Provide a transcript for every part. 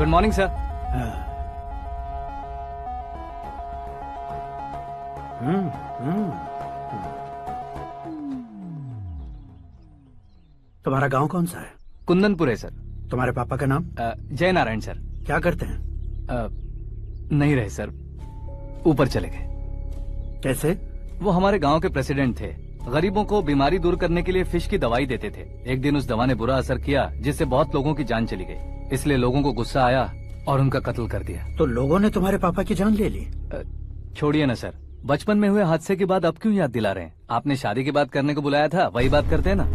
Good morning sir. तुम्हारा गांव कौन सा है? कुंदनपुर है सर। तुम्हारे पापा का नाम? जय नारायण सर। क्या करते हैं? नहीं रहे सर, ऊपर चले गए। कैसे? वो हमारे गांव के प्रेसिडेंट थे। गरीबों को बीमारी दूर करने के लिए फिश की दवाई देते थे। एक दिन उस दवा ने बुरा असर किया जिससे बहुत लोगों की जान चली गई। इसलिए लोगों को गुस्सा आया और उनका कत्ल कर दिया। तो लोगों ने तुम्हारे पापा की जान ले ली? छोड़िए ना सर, बचपन में हुए हादसे के बाद अब क्यों याद दिला रहे हैं? आपने शादी की बात करने को बुलाया था, वही बात करते हैं ना।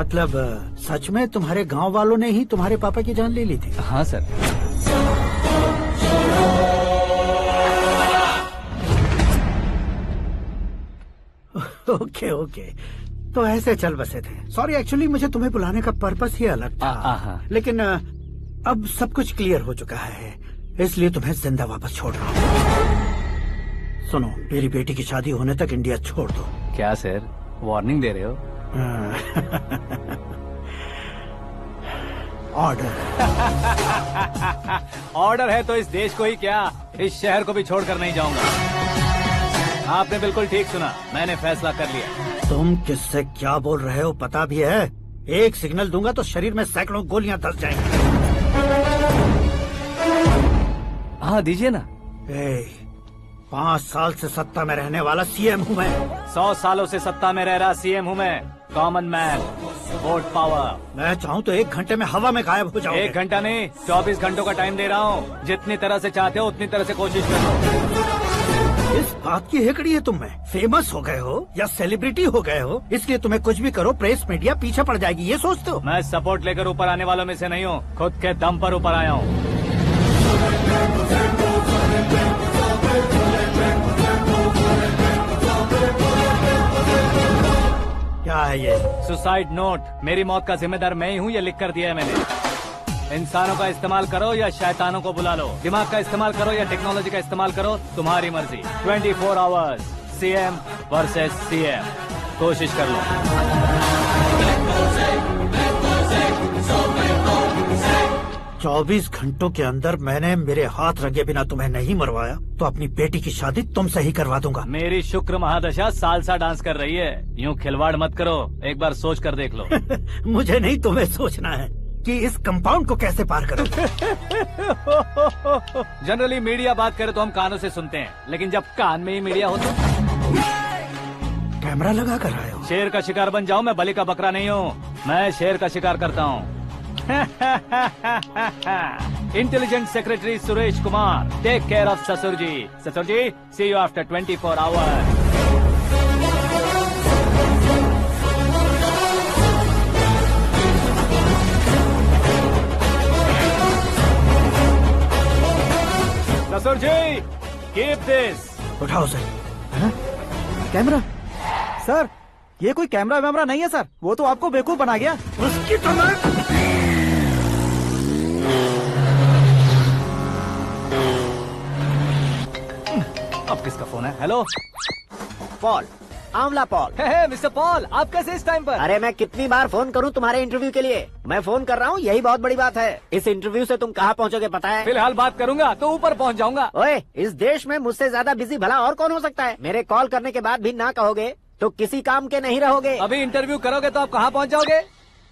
मतलब सच में तुम्हारे गांव वालों ने ही तुम्हारे पापा की जान ले ली थी? हाँ सर। ओके ओके, तो ऐसे चल बसे थे। सॉरी, एक्चुअली मुझे तुम्हें बुलाने का पर्पस ही अलग था। लेकिन अब सब कुछ क्लियर हो चुका है, इसलिए तुम्हें जिंदा वापस छोड़ रहा हूँ। सुनो, मेरी बेटी की शादी होने तक इंडिया छोड़ दो। क्या सर, वार्निंग दे रहे हो? ऑर्डर। ऑर्डर है तो इस देश को ही क्या, इस शहर को भी छोड़कर नहीं जाऊंगा। आपने बिल्कुल ठीक सुना, मैंने फैसला कर लिया। तुम किससे क्या बोल रहे हो पता भी है? एक सिग्नल दूंगा तो शरीर में सैकड़ों गोलियां धस जाएंगी। हाँ दीजिए ना। 5 साल से सत्ता में रहने वाला सीएम हूँ मैं। 100 सालों से सत्ता में रह रहा सीएम हूँ मैं। Common man, vote power. मैं चाहूँ तो 1 घंटे में हवा में गायब हो जाऊँ। 1 घंटा नहीं, 24 घंटों का टाइम दे रहा हूँ। जितनी तरह से चाहते हो उतनी तरह से कोशिश करो। इस बात की हेकड़ी है तुम में? फेमस हो गए हो या सेलिब्रिटी हो गए हो, इसलिए तुम्हें कुछ भी करो प्रेस मीडिया पीछे पड़ जाएगी, ये सोचते हो? मैं सपोर्ट लेकर ऊपर आने वालों में से नहीं हूँ, खुद के दम पर ऊपर आया हूँ। क्या है ये? Suicide note. मेरी मौत का जिम्मेदार मैं ही हूँ, ये लिख कर दिया है मैंने। इंसानों का इस्तेमाल करो या शैतानों को बुला लो, दिमाग का इस्तेमाल करो या टेक्नोलॉजी का इस्तेमाल करो, तुम्हारी मर्जी। 24 आवर्स, सीएम वर्सेस सीएम, कोशिश कर लो। 24 घंटों के अंदर मैंने मेरे हाथ रंगे बिना तुम्हें नहीं मरवाया तो अपनी बेटी की शादी तुमसे ही करवा दूंगा। मेरी शुक्र महादशा सालसा डांस कर रही है, यूँ खिलवाड़ मत करो, एक बार सोच कर देख लो। मुझे नहीं, तुम्हें सोचना है कि इस कंपाउंड को कैसे पार करो। जनरली मीडिया बात करे तो हम कानों से सुनते हैं, लेकिन जब कान में ही मीडिया हो तो कैमरा लगा कर आए हो। शेर का शिकार बन जाऊं, मैं बलि का बकरा नहीं हूँ, मैं शेर का शिकार करता हूँ। Intelligent secretary Suresh Kumar, take care of ससुर जी। ससुर जी, सी यू आफ्टर 24 आवर्स। ससुर जी, कीप दिस। उठाओ सर। कैमरा? सर, ये कोई कैमरा वैमरा नहीं है सर, वो तो आपको बेवकूफ बना गया। उसकी तो मैं... अब किसका फोन है? हेलो पॉल, आंवला पॉल। मिस्टर पॉल, आप कैसे इस टाइम पर? अरे मैं कितनी बार फोन करूं तुम्हारे इंटरव्यू के लिए? मैं फोन कर रहा हूं, यही बहुत बड़ी बात है। इस इंटरव्यू से तुम कहां पहुंचोगे पता है? फिलहाल बात करूंगा तो ऊपर पहुंच जाऊंगा। ओए, इस देश में मुझसे ज्यादा बिजी भला और कौन हो सकता है? मेरे कॉल करने के बाद भी ना कहोगे तो किसी काम के नहीं रहोगे। अभी इंटरव्यू करोगे तो आप कहाँ पहुँच जाओगे?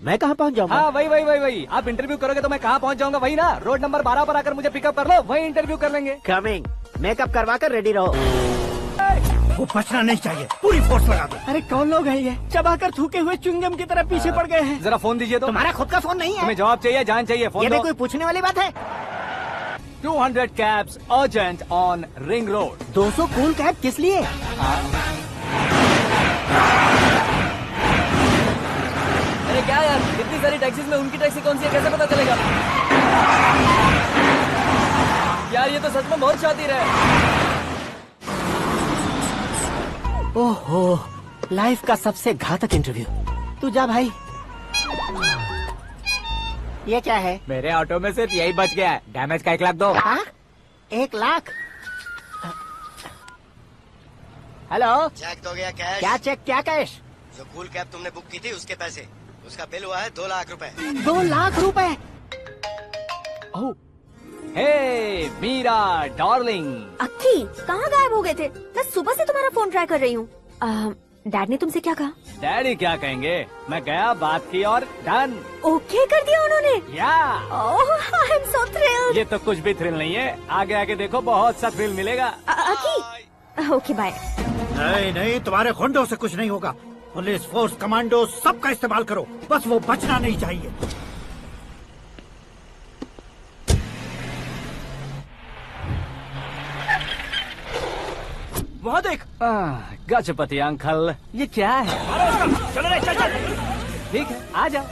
मैं कहाँ पहुँच जाऊंगा? हाँ वही। आप इंटरव्यू करोगे तो मैं कहाँ पहुँच जाऊंगा? वही ना, रोड नंबर 12 पर आकर मुझे पिकअप कर लो, वही इंटरव्यू कर लेंगे। कमिंग। मेकअप करवा कर रेडी रहो। वो बचना नहीं चाहिए, पूरी फोर्स लगा दो। अरे कौन लोग हैं ये? चबाकर थूके हुए चुंगम की तरह पीछे पड़ गए हैं। जरा फोन दीजिए तो। तुम्हारा खुद का फोन नहीं है? तुम्हें जवाब चाहिए, जान चाहिए, फोन ये भी दो। कोई पूछने वाली बात है? 200 cabs urgent on ring road. 200 cool cab किस लिए? अरे क्या यार, इतनी सारी टैक्सीज में उनकी टैक्सी कौन सी है, कैसे पता चलेगा? यार ये तो सच में बहुत शातिर है। ओहो, लाइफ का सबसे घातक इंटरव्यू। तू जा भाई। ये क्या है? मेरे ऑटो में सिर्फ यही बच गया है, डैमेज का 1 लाख दो। हाँ? 1 लाख? हेलो, चेक तो गया कैश। क्या चेक, क्या कैश? जो कूल कैब तुमने बुक की थी उसके पैसे, उसका बिल हुआ है 2 लाख रुपए। 2 लाख रुपए? ओह हे मीरा डार्लिंग। अक्की कहाँ गायब हो गए थे? मैं सुबह से तुम्हारा फोन ट्राई कर रही हूँ। डैड ने तुमसे क्या कहा? डैडी क्या कहेंगे, मैं गया, बात की और डन। ओके कर दिया उन्होंने? या ओह आई एम सो थ्रिल्ड। ये तो कुछ भी थ्रिल नहीं है, आगे आगे देखो बहुत सा थ्रिल मिलेगा। अक्की ओके बाय। नहीं नहीं, तुम्हारे गुंडों से कुछ नहीं होगा। पुलिस फोर्स, कमांडो, सबका इस्तेमाल करो, बस वो बचना नहीं चाहिए। वहाँ देख। गजपति अंकल, ये क्या है? चलो रे, चल चल। ठीक है, आ जाओ।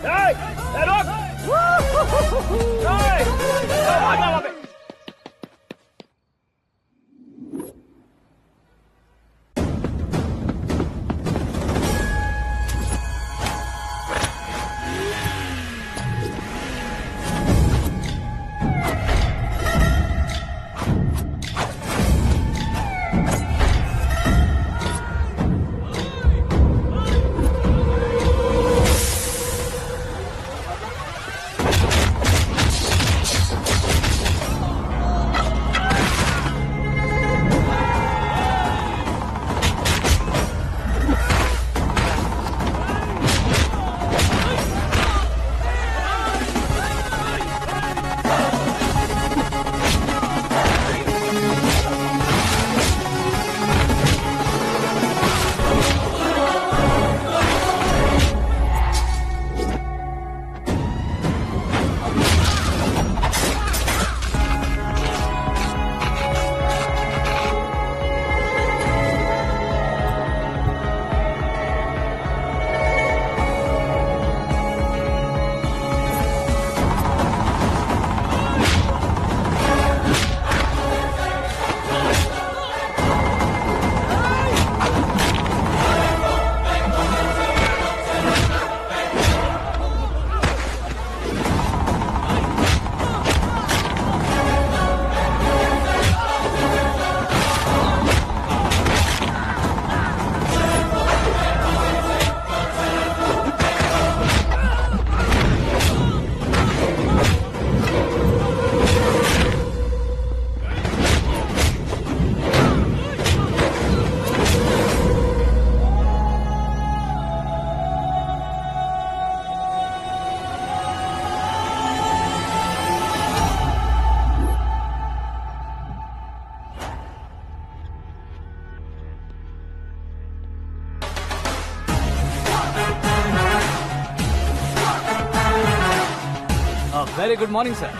Very good morning sir.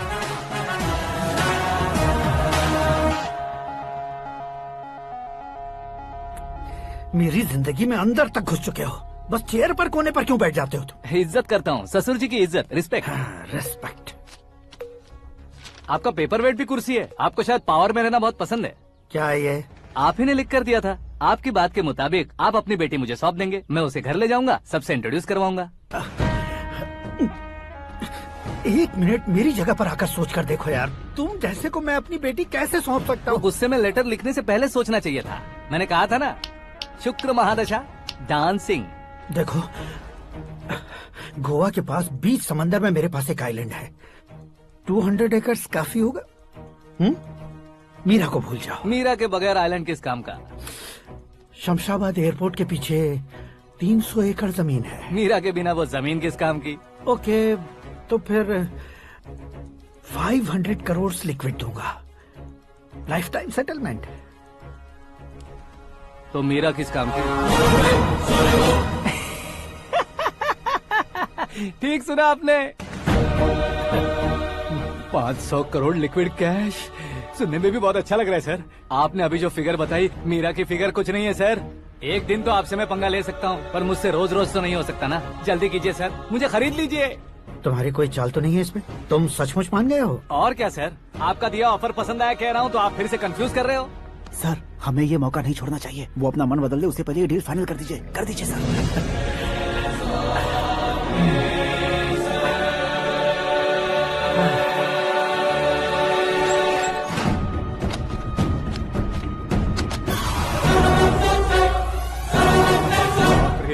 मेरी जिंदगी में अंदर तक घुस चुके हो, बस चेयर पर कोने पर क्यों बैठ जाते हो तुम? इज्जत करता हूँ, ससुर जी की इज्जत, रिस्पेक्ट। रिस्पेक्ट। आपका पेपर वेट भी कुर्सी है। आपको शायद पावर में रहना बहुत पसंद है। क्या ये? आप ही ने लिख कर दिया था। आपकी बात के मुताबिक आप अपनी बेटी मुझे सौंप देंगे, मैं उसे घर ले जाऊंगा, सबसे इंट्रोड्यूस करवाऊंगा। एक मिनट मेरी जगह पर आकर सोच कर देखो यार, तुम जैसे को मैं अपनी बेटी कैसे सौंप सकता हूँ? गुस्से में लेटर लिखने से पहले सोचना चाहिए था। मैंने कहा था ना, शुक्र महादशा डांसिंग। देखो, गोवा के पास बीच समंदर में मेरे पास एक आइलैंड है। 200 एकर्स काफी होगा। मीरा को भूल जाओ। मीरा के बगैर आइलैंड किस काम का? शमशाबाद एयरपोर्ट के पीछे 300 एकड़ जमीन है। मीरा के बिना वो जमीन किस काम की? ओके, तो फिर 500 करोड़ लिक्विड दूंगा, लाइफ टाइम सेटलमेंट। तो मीरा किस काम की? ठीक सुना आपने। 500 करोड़ लिक्विड कैश सुनने में भी बहुत अच्छा लग रहा है सर। आपने अभी जो फिगर बताई, मीरा की फिगर कुछ नहीं है सर। एक दिन तो आपसे मैं पंगा ले सकता हूँ, पर मुझसे रोज रोज तो नहीं हो सकता ना। जल्दी कीजिए सर, मुझे खरीद लीजिए। तुम्हारी कोई चाल तो नहीं है इसमें? तुम सचमुच मान गए हो? और क्या सर, आपका दिया ऑफर पसंद आया कह रहा हूँ, तो आप फिर से कंफ्यूज कर रहे हो। सर, हमें ये मौका नहीं छोड़ना चाहिए। वो अपना मन बदल दे, उससे पहले ये डील फाइनल कर दीजिए। कर दीजिए सर।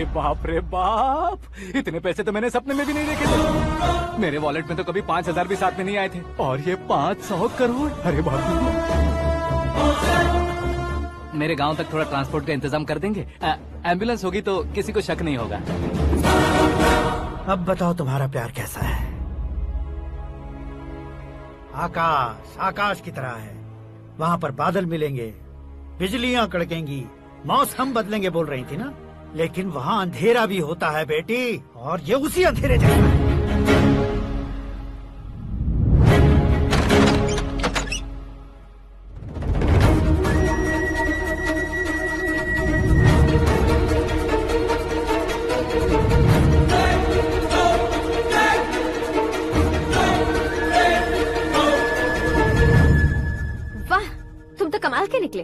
अरे बाप रे बाप, इतने पैसे तो मैंने सपने में भी नहीं देखे थे। मेरे वॉलेट में तो कभी 5,000 भी साथ में नहीं आए थे, और ये 500 करोड़। अरे बाप रे। मेरे गांव तक थोड़ा ट्रांसपोर्ट का इंतजाम कर देंगे? एम्बुलेंस होगी तो किसी को शक नहीं होगा। अब बताओ तुम्हारा प्यार कैसा है? आकाश आकाश की तरह है, वहाँ पर बादल मिलेंगे, बिजलियाँ कड़केंगी, मौसम बदलेंगे बोल रही थी ना, लेकिन वहाँ अंधेरा भी होता है बेटी, और ये उसी अंधेरे जैसा है। वाह, तुम तो कमाल के निकले।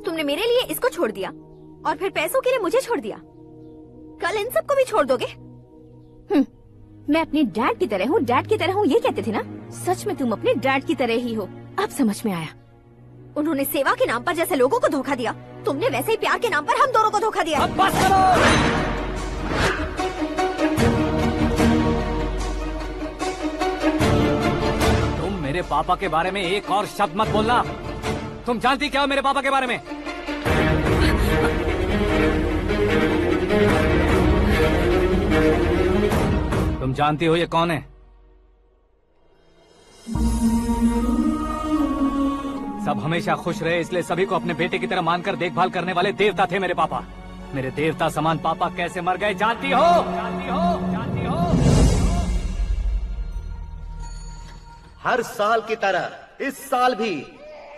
तुमने मेरे लिए इसको छोड़ दिया और फिर पैसों के लिए मुझे छोड़ दिया। कल इन सबको भी छोड़ दोगे? मैं अपने डैड की तरह हूँ, डैड की तरह हूँ, ये कहते थे ना? सच में तुम अपने डैड की तरह ही हो। अब समझ में आया। उन्होंने सेवा के नाम पर जैसे लोगों को धोखा दिया, तुमने वैसे ही प्यार के नाम पर हम दोनों को धोखा दिया। अब बस करो। तुम मेरे पापा के बारे में एक और शब्द मत बोलना। तुम जानती क्या हो मेरे पापा के बारे में? तुम जानती हो ये कौन है? सब हमेशा खुश रहे इसलिए सभी को अपने बेटे की तरह मानकर देखभाल करने वाले देवता थे मेरे पापा। मेरे देवता समान पापा कैसे मर गए जानती हो? जानती हो? जानती हो? हर साल की तरह इस साल भी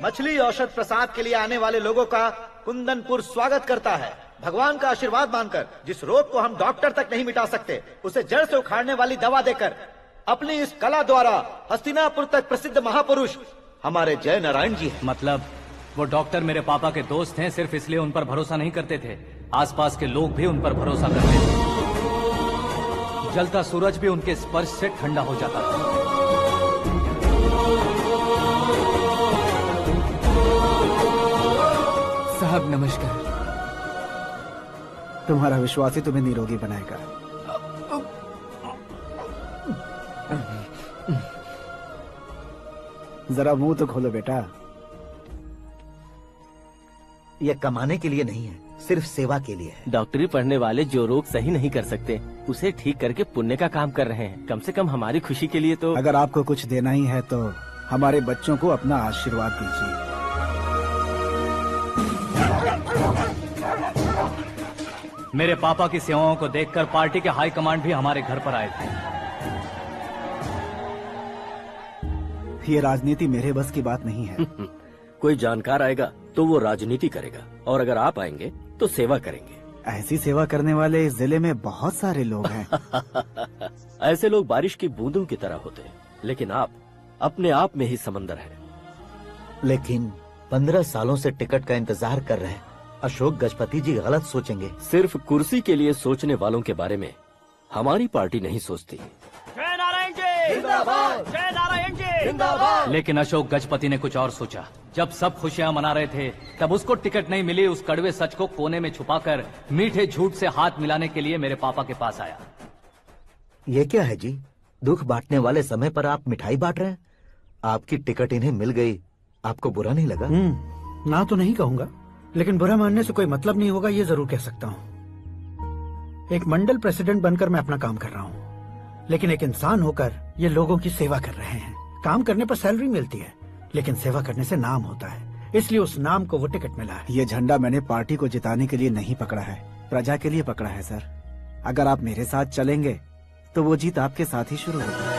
मछली औषध प्रसाद के लिए आने वाले लोगों का कुंदनपुर स्वागत करता है। भगवान का आशीर्वाद मानकर जिस रोग को हम डॉक्टर तक नहीं मिटा सकते, उसे जड़ से उखाड़ने वाली दवा देकर अपनी इस कला द्वारा हस्तिनापुर तक प्रसिद्ध महापुरुष हमारे जय नारायण जी हैं। मतलब वो डॉक्टर मेरे पापा के दोस्त हैं, सिर्फ इसलिए उन पर भरोसा नहीं करते थे, आसपास के लोग भी उन पर भरोसा करते थे। जलता सूरज भी उनके स्पर्श से ठंडा हो जाता था। साहब नमस्कार। तुम्हारा विश्वास ही तुम्हें निरोगी बनाएगा। जरा मुंह तो खोलो बेटा। यह कमाने के लिए नहीं है, सिर्फ सेवा के लिए है। डॉक्टरी पढ़ने वाले जो रोग सही नहीं कर सकते उसे ठीक करके पुण्य का काम कर रहे हैं। कम से कम हमारी खुशी के लिए तो। अगर आपको कुछ देना ही है तो हमारे बच्चों को अपना आशीर्वाद दीजिए। मेरे पापा की सेवाओं को देखकर पार्टी के हाई कमांड भी हमारे घर पर आए थे। ये राजनीति मेरे बस की बात नहीं है। कोई जानकार आएगा तो वो राजनीति करेगा, और अगर आप आएंगे तो सेवा करेंगे। ऐसी सेवा करने वाले इस जिले में बहुत सारे लोग हैं। ऐसे लोग बारिश की बूंदों की तरह होते हैं, लेकिन आप अपने आप में ही समंदर हैं। लेकिन 15 सालों से टिकट का इंतजार कर रहे हैं। अशोक गजपति जी गलत सोचेंगे। सिर्फ कुर्सी के लिए सोचने वालों के बारे में हमारी पार्टी नहीं सोचती। जय नारायण जी जिंदाबाद, जय नारायण जी जिंदाबाद। लेकिन अशोक गजपति ने कुछ और सोचा। जब सब खुशियां मना रहे थे तब उसको टिकट नहीं मिली। उस कड़वे सच को कोने में छुपाकर मीठे झूठ से हाथ मिलाने के लिए मेरे पापा के पास आया। ये क्या है जी? दुख बांटने वाले समय पर आप मिठाई बांट रहे हैं। आपकी टिकट इन्हें मिल गई, आपको बुरा नहीं लगा? ना तो नहीं कहूंगा, लेकिन बुरा मानने से कोई मतलब नहीं होगा, ये जरूर कह सकता हूँ। एक मंडल प्रेसिडेंट बनकर मैं अपना काम कर रहा हूँ, लेकिन एक इंसान होकर ये लोगों की सेवा कर रहे हैं। काम करने पर सैलरी मिलती है, लेकिन सेवा करने से नाम होता है, इसलिए उस नाम को वो टिकट मिला है। ये झंडा मैंने पार्टी को जिताने के लिए नहीं पकड़ा है, प्रजा के लिए पकड़ा है सर। अगर आप मेरे साथ चलेंगे तो वो जीत आपके साथ ही शुरू होगी।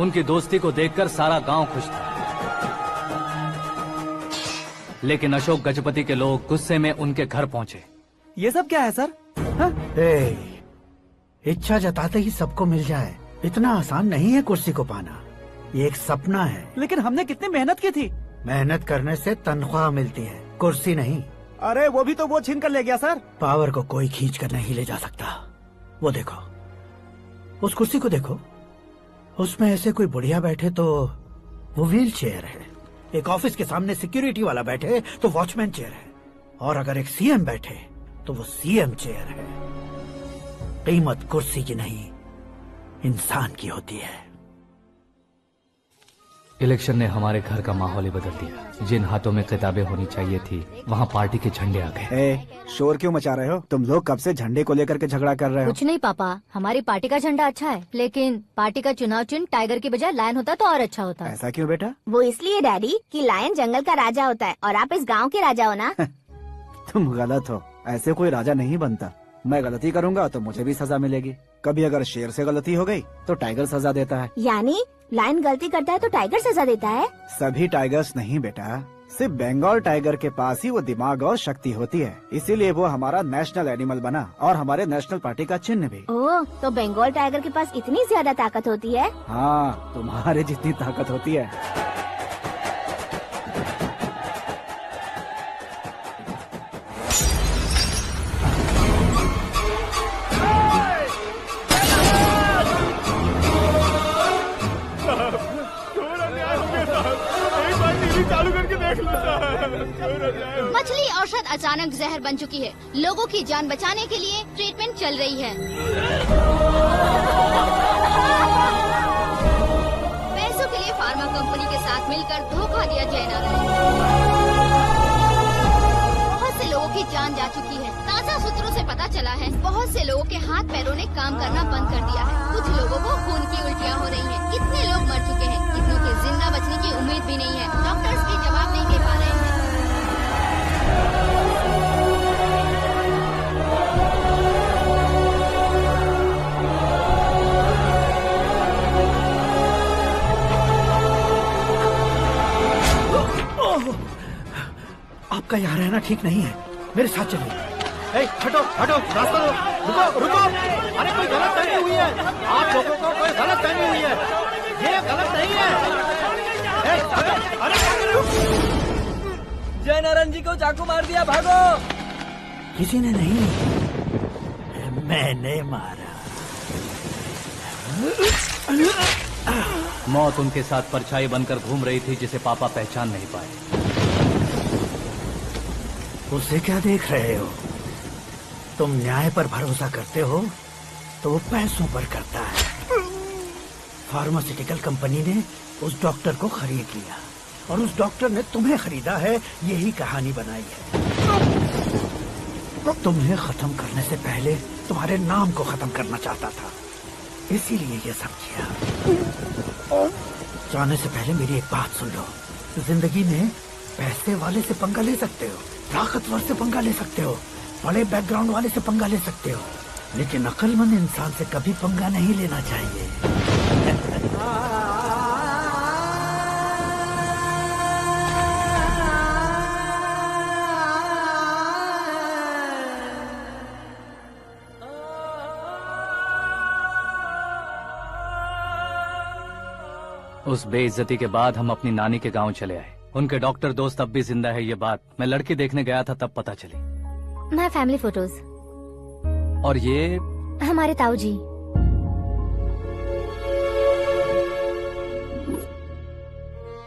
उनकी दोस्ती को देखकर सारा गांव खुश था, लेकिन अशोक गजपति के लोग गुस्से में उनके घर पहुंचे। ये सब क्या है सर? इच्छा जताते ही सबको मिल जाए, इतना आसान नहीं है कुर्सी को पाना। ये एक सपना है। लेकिन हमने कितनी मेहनत की थी। मेहनत करने से तनख्वाह मिलती है, कुर्सी नहीं। अरे वो भी तो वो छीन कर ले गया सर। पावर को कोई खींच कर नहीं ले जा सकता। वो देखो, उस कुर्सी को देखो, उसमें ऐसे कोई बुढ़िया बैठे तो वो व्हील चेयर है। एक ऑफिस के सामने सिक्योरिटी वाला बैठे तो वॉचमैन चेयर है, और अगर एक सीएम बैठे तो वो सीएम चेयर है। कीमत कुर्सी की नहीं, इंसान की होती है। इलेक्शन ने हमारे घर का माहौल ही बदल दिया। जिन हाथों में किताबें होनी चाहिए थी, वहाँ पार्टी के झंडे आ गए। शोर क्यों मचा रहे हो? तुम लोग कब से झंडे को लेकर के झगड़ा कर रहे हो? कुछ नहीं पापा, हमारी पार्टी का झंडा अच्छा है, लेकिन पार्टी का चुनाव चिन्ह टाइगर की बजाय लायन होता तो और अच्छा होता। ऐसा क्यों बेटा? वो इसलिए डैडी कि लायन जंगल का राजा होता है और आप इस गांव के राजा हो ना। तुम गलत हो, ऐसे कोई राजा नहीं बनता। मैं गलती करूंगा तो मुझे भी सजा मिलेगी। कभी अगर शेर से गलती हो गई तो टाइगर सजा देता है। यानी लायन गलती करता है तो टाइगर सजा देता है? सभी टाइगर्स नहीं बेटा, सिर्फ बंगाल टाइगर के पास ही वो दिमाग और शक्ति होती है, इसीलिए वो हमारा नेशनल एनिमल बना और हमारे नेशनल पार्टी का चिन्ह भी। ओह, तो बंगाल टाइगर के पास इतनी ज्यादा ताकत होती है? हाँ, तुम्हारे जितनी ताकत होती है। मछली औषध अचानक जहर बन चुकी है। लोगों की जान बचाने के लिए ट्रीटमेंट चल रही है। पैसों के लिए फार्मा कंपनी के साथ मिलकर धोखा दिया जा रहा है। बहुत से लोगों की जान जा चुकी है। ताजा सूत्रों से पता चला है बहुत से लोगों के हाथ पैरों ने काम करना बंद कर दिया है। कुछ लोगों को खून की उल्टियाँ हो रही हैं। कितने लोग मर चुके हैं, कितनों के जिंदा बचने की उम्मीद भी नहीं है। डॉक्टर्स भी जवाब नहीं दे पा रहे हैं। आपका यहाँ रहना ठीक नहीं है, मेरे साथ चलिए। हटो हटो, रास्ता दो। रुको रुको, अरे कोई गलत फहमी हुई है। आप लोगों को कोई गलत फहमी हुई है, ये गलत नहीं है। अरे जय नारायण जी को चाकू मार दिया, भागो। किसी ने नहीं, मैंने मारा। मौत उनके साथ परछाई बनकर घूम रही थी, जिसे पापा पहचान नहीं पाए। उसे क्या देख रहे हो? तुम न्याय पर भरोसा करते हो तो वो पैसों पर करता है। फार्मास्यूटिकल कंपनी ने उस डॉक्टर को खरीद लिया और उस डॉक्टर ने तुम्हें खरीदा है। यही कहानी बनाई है। तुम्हें खत्म करने से पहले तुम्हारे नाम को खत्म करना चाहता था, इसीलिए ये सब किया। जाने से पहले मेरी एक बात सुन लो। जिंदगी में पैसे वाले से पंगा ले सकते हो, ताकतवर से पंगा ले सकते हो, बड़े बैकग्राउंड वाले से पंगा ले सकते हो, लेकिन अक्लमंद इंसान से कभी पंगा नहीं लेना चाहिए। उस बेइज्जती के बाद हम अपनी नानी के गांव चले आए। उनके डॉक्टर दोस्त अब भी जिंदा है, ये बात मैं लड़की देखने गया था तब पता चली। My family photos. और ये हमारे ताऊ जी।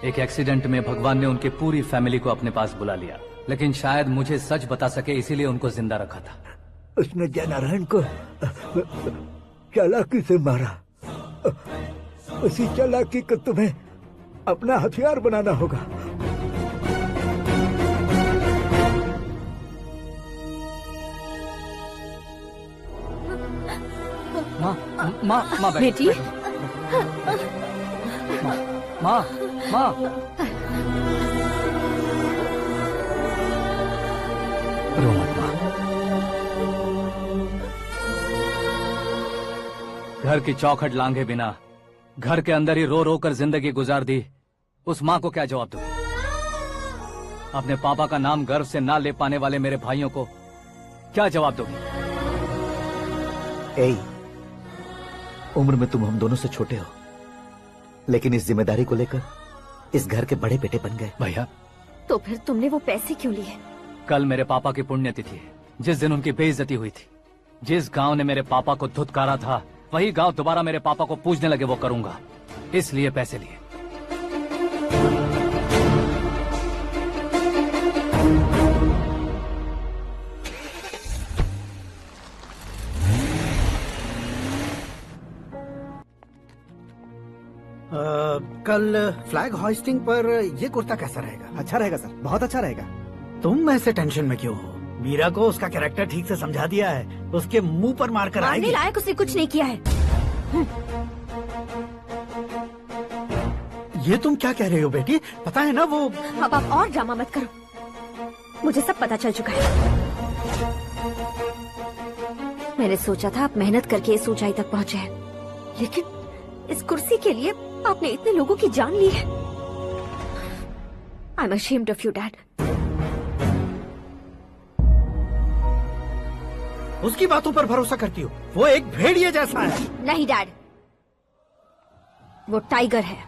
एक एक्सीडेंट में भगवान ने उनकी पूरी फैमिली को अपने पास बुला लिया, लेकिन शायद मुझे सच बता सके इसीलिए उनको जिंदा रखा था। उसने जय नारायण को चालाकी से मारा। उसी चालाकी को तुम्हें अपना हथियार बनाना होगा। माँ बेटी। माँ रो मत माँ। घर की चौखट लांघे बिना घर के अंदर ही रो रो कर जिंदगी गुजार दी उस माँ को क्या जवाब दूं? अपने पापा का नाम गर्व से ना ले पाने वाले मेरे भाइयों को क्या जवाब दोगी? उम्र में तुम हम दोनों से छोटे हो, लेकिन इस जिम्मेदारी को लेकर इस घर के बड़े बेटे बन गए। भैया, तो फिर तुमने वो पैसे क्यों लिए? कल मेरे पापा की पुण्यतिथि है, जिस दिन उनकी बेइज्जती हुई थी। जिस गांव ने मेरे पापा को धुतकारा था, वही गांव दोबारा मेरे पापा को पूजने लगे वो करूंगा, इसलिए पैसे लिए। कल फ्लैग होइस्टिंग पर ये कुर्ता कैसा रहेगा? अच्छा रहेगा सर, बहुत अच्छा रहेगा। तुम ऐसे टेंशन में क्यों हो? मीरा को उसका कैरेक्टर ठीक से समझा दिया है, उसके मुंह पर मारकर मारने आएगी। लायक उसने कुछ नहीं किया है। ये तुम क्या कह रही हो बेटी? पता है ना वो। अब आप और ड्रामा मत करो, मुझे सब पता चल चुका है। मैंने सोचा था आप मेहनत करके इस ऊंचाई तक पहुंचे हैं, लेकिन इस कुर्सी के लिए आपने इतने लोगों की जान ली है। I am ashamed of you dad. उसकी बातों पर भरोसा करती हो? वो एक भेड़िए जैसा है। नहीं डैड, वो टाइगर है,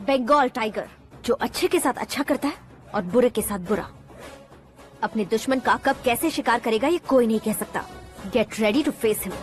बंगाल टाइगर, जो अच्छे के साथ अच्छा करता है और बुरे के साथ बुरा। अपने दुश्मन का कब कैसे शिकार करेगा ये कोई नहीं कह सकता। Get ready to face him.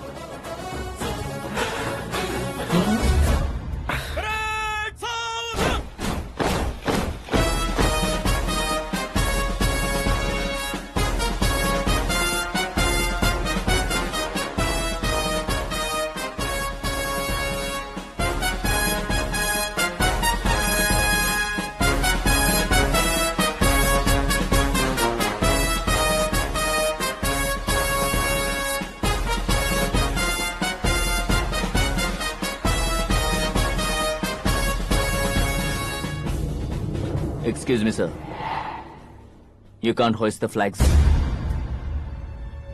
Excuse me, sir. You can't hoist the flags.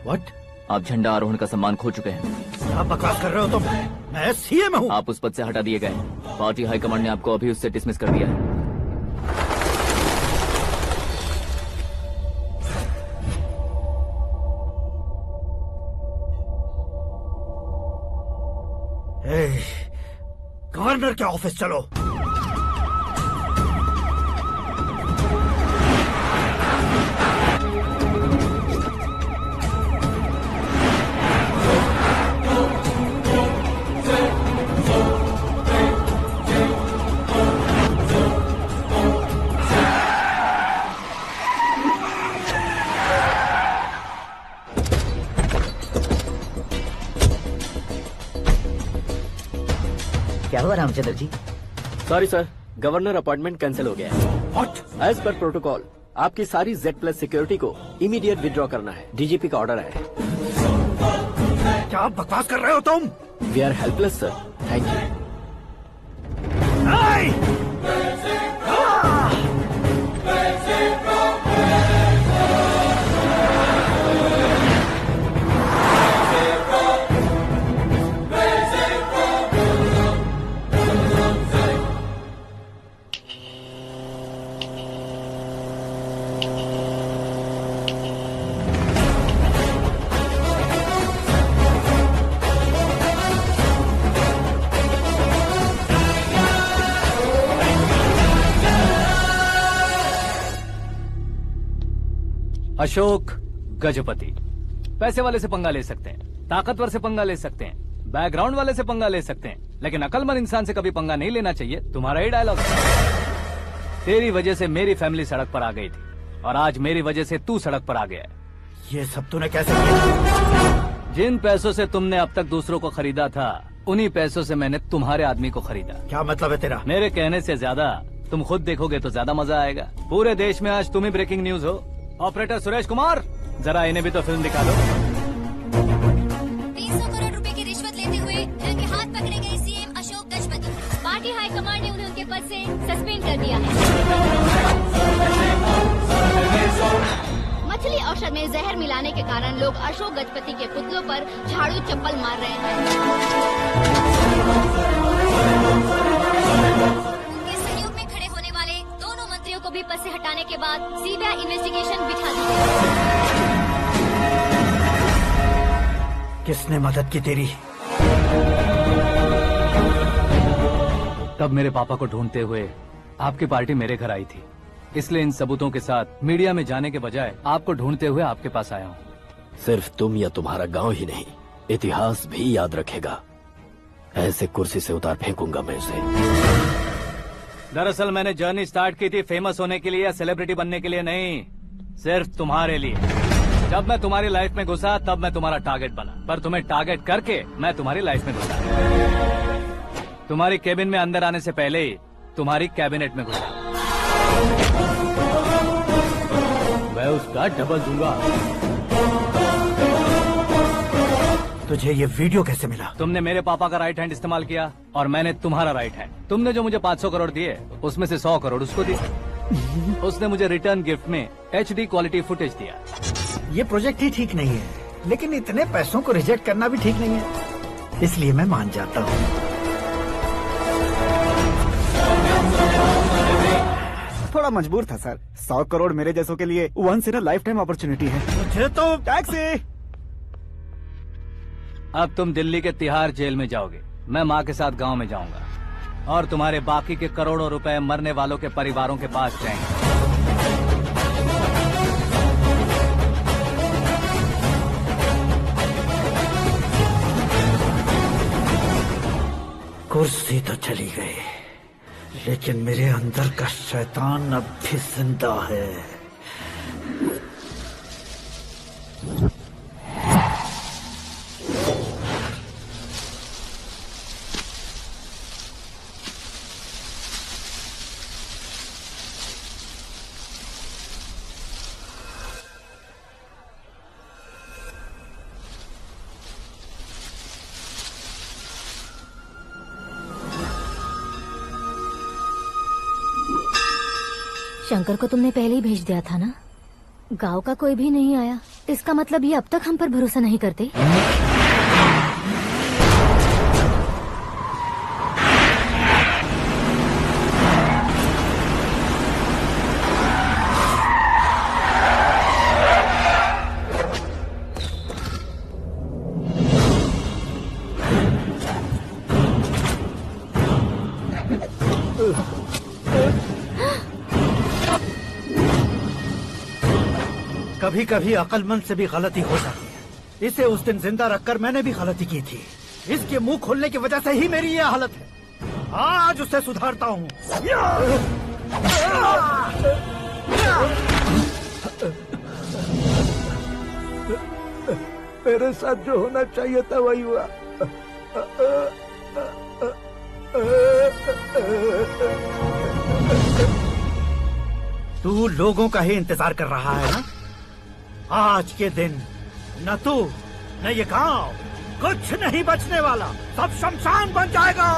What? आप झंडा आरोहण का सम्मान खो चुके हैं। क्या बकवास कर रहे हो तुम? मैं सीएम हूँ। आप उस पद से हटा दिए गए। पार्टी हाईकमांड ने आपको अभी उससे डिसमिस कर दिया है। गवर्नर के ऑफिस चलो। क्या हुआ Ramchandra ji? Sorry sir, governor appointment cancel हो गया है। What? एज पर प्रोटोकॉल आपकी सारी Z+ सिक्योरिटी को इमीडिएट विड्रॉ करना है। डीजीपी का ऑर्डर है। क्या बकवास कर रहे हो तुम? We are helpless sir, thank you. Ashok Gajapati. पैसे वाले से पंगा ले सकते हैं, ताकतवर से पंगा ले सकते हैं, बैकग्राउंड वाले से पंगा ले सकते हैं, लेकिन अकलमंद इंसान से कभी पंगा नहीं लेना चाहिए। तुम्हारा ही डायलॉग। तेरी वजह से मेरी फैमिली सड़क पर आ गई थी और आज मेरी वजह से तू सड़क पर आ गया है। ये सब तूने कैसे किया? जिन पैसों से तुमने अब तक दूसरों को खरीदा था, उन्हीं पैसों से मैंने तुम्हारे आदमी को खरीदा। क्या मतलब है तेरा? मेरे कहने से ज्यादा तुम खुद देखोगे तो ज्यादा मजा आएगा। पूरे देश में आज तुम ही ब्रेकिंग न्यूज हो। ऑपरेटर सुरेश कुमार, जरा इन्हें भी तो फिल्म दिखा दो। 300 करोड़ रुपए की रिश्वत लेते हुए रंगे हाथ पकड़े गए CM Ashok Gajapati. Party high command ने उन्हें उनके पद से सस्पेंड कर दिया है। मछली औषध में जहर मिलाने के कारण लोग अशोक गजपति के पुतलों पर झाड़ू चप्पल मार रहे हैं। उनके सहयोग में खड़े होने वाले दोनों मंत्रियों को भी पद से हटाने के बाद सीबीआई इन्वेस्टिगेशन बिठा दी गई। किसने मदद की तेरी? तब मेरे पापा को ढूंढते हुए आपकी पार्टी मेरे घर आई थी, इसलिए इन सबूतों के साथ मीडिया में जाने के बजाय आपको ढूंढते हुए आपके पास आया हूँ। सिर्फ तुम या तुम्हारा गांव ही नहीं, इतिहास भी याद रखेगा। ऐसे कुर्सी से उतार फेंकूंगा मैं उसे। दरअसल मैंने जर्नी स्टार्ट की थी फेमस होने के लिए या सेलिब्रिटी बनने के लिए नहीं, सिर्फ तुम्हारे लिए। जब मैं तुम्हारी लाइफ में घुसा तब मैं तुम्हारा टारगेट बना, पर तुम्हें टारगेट करके मैं तुम्हारी लाइफ में घुसा। तुम्हारी केबिन में अंदर आने से पहले ही तुम्हारी कैबिनेट में घुसा। मैं उसका डबल दूंगा। तुझे ये वीडियो कैसे मिला? तुमने मेरे पापा का राइट हैंड इस्तेमाल किया और मैंने तुम्हारा राइट हैंड। तुमने जो मुझे 500 करोड़ दिए उसमें से 100 करोड़ उसको दी। उसने मुझे रिटर्न गिफ्ट में HD क्वालिटी फुटेज दिया। ये प्रोजेक्ट ही ठीक नहीं है, लेकिन इतने पैसों को रिजेक्ट करना भी ठीक नहीं है, इसलिए मैं मान जाता हूँ। थोड़ा मजबूर था सर। 100 करोड़ मेरे जैसों के लिए once in a lifetime opportunity है। मुझे तो टैक्सी। अब तुम दिल्ली के तिहाड़ जेल में जाओगे, मैं माँ के साथ गांव में जाऊंगा और तुम्हारे बाकी के करोड़ों रुपए मरने वालों के परिवारों के पास जाएंगे। कुर्सी तो चली गई, लेकिन मेरे अंदर का शैतान अब भी जिंदा है। शंकर को तुमने पहले ही भेज दिया था ना? गांव का कोई भी नहीं आया, इसका मतलब ये अब तक हम पर भरोसा नहीं करते। कभी कभी अक्लमंद से भी गलती हो जाती है। इसे उस दिन जिंदा रखकर मैंने भी गलती की थी। इसके मुंह खोलने की वजह से ही मेरी ये हालत है। आज उसे सुधारता हूँ। मेरे साथ जो होना चाहिए था वही हुआ। तू लोगों का ही इंतजार कर रहा है ना? आज के दिन न तू न ये गांव कुछ नहीं बचने वाला, सब शमशान बन जाएगा।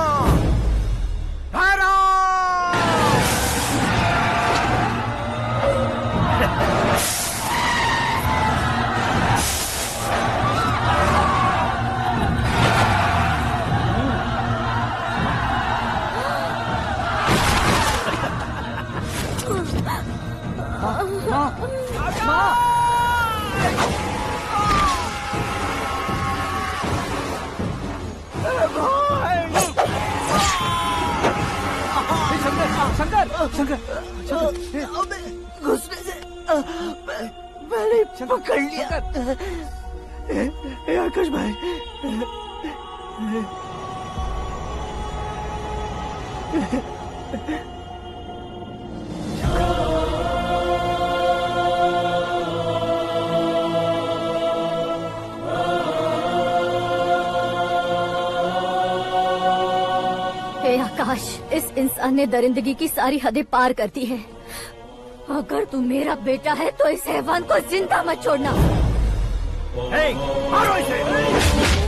घुसने से मैंने पकड़ लिया। आकाश भाई, हे आकाश, इस इंसान ने दरिंदगी की सारी हदें पार कर दी है। अगर तू मेरा बेटा है तो इस हैवान को जिंदा मत छोड़ना। मारो इसे।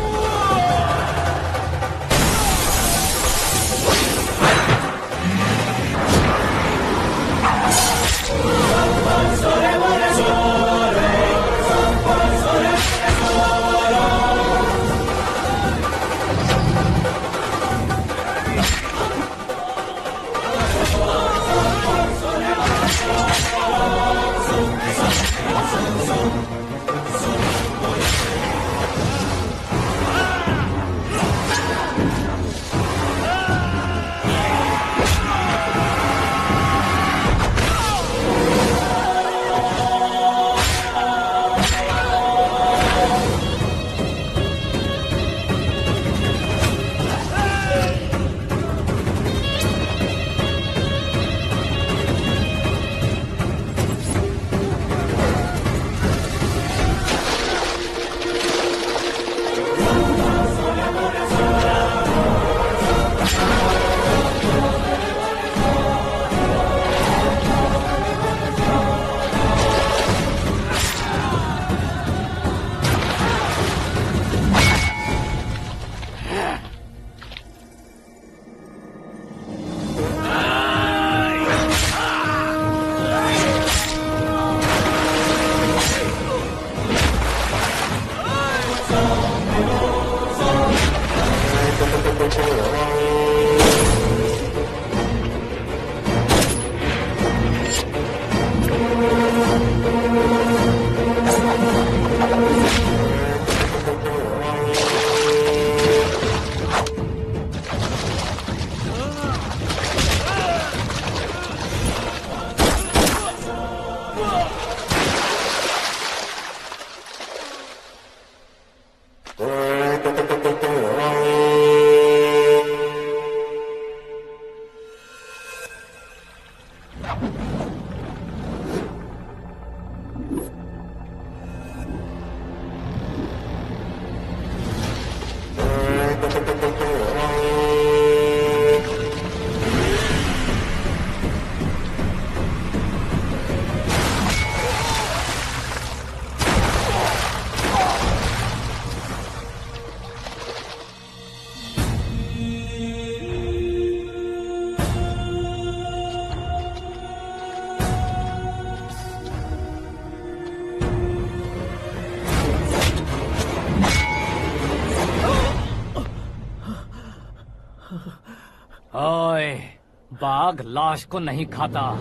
बाघ लाश को नहीं खाता।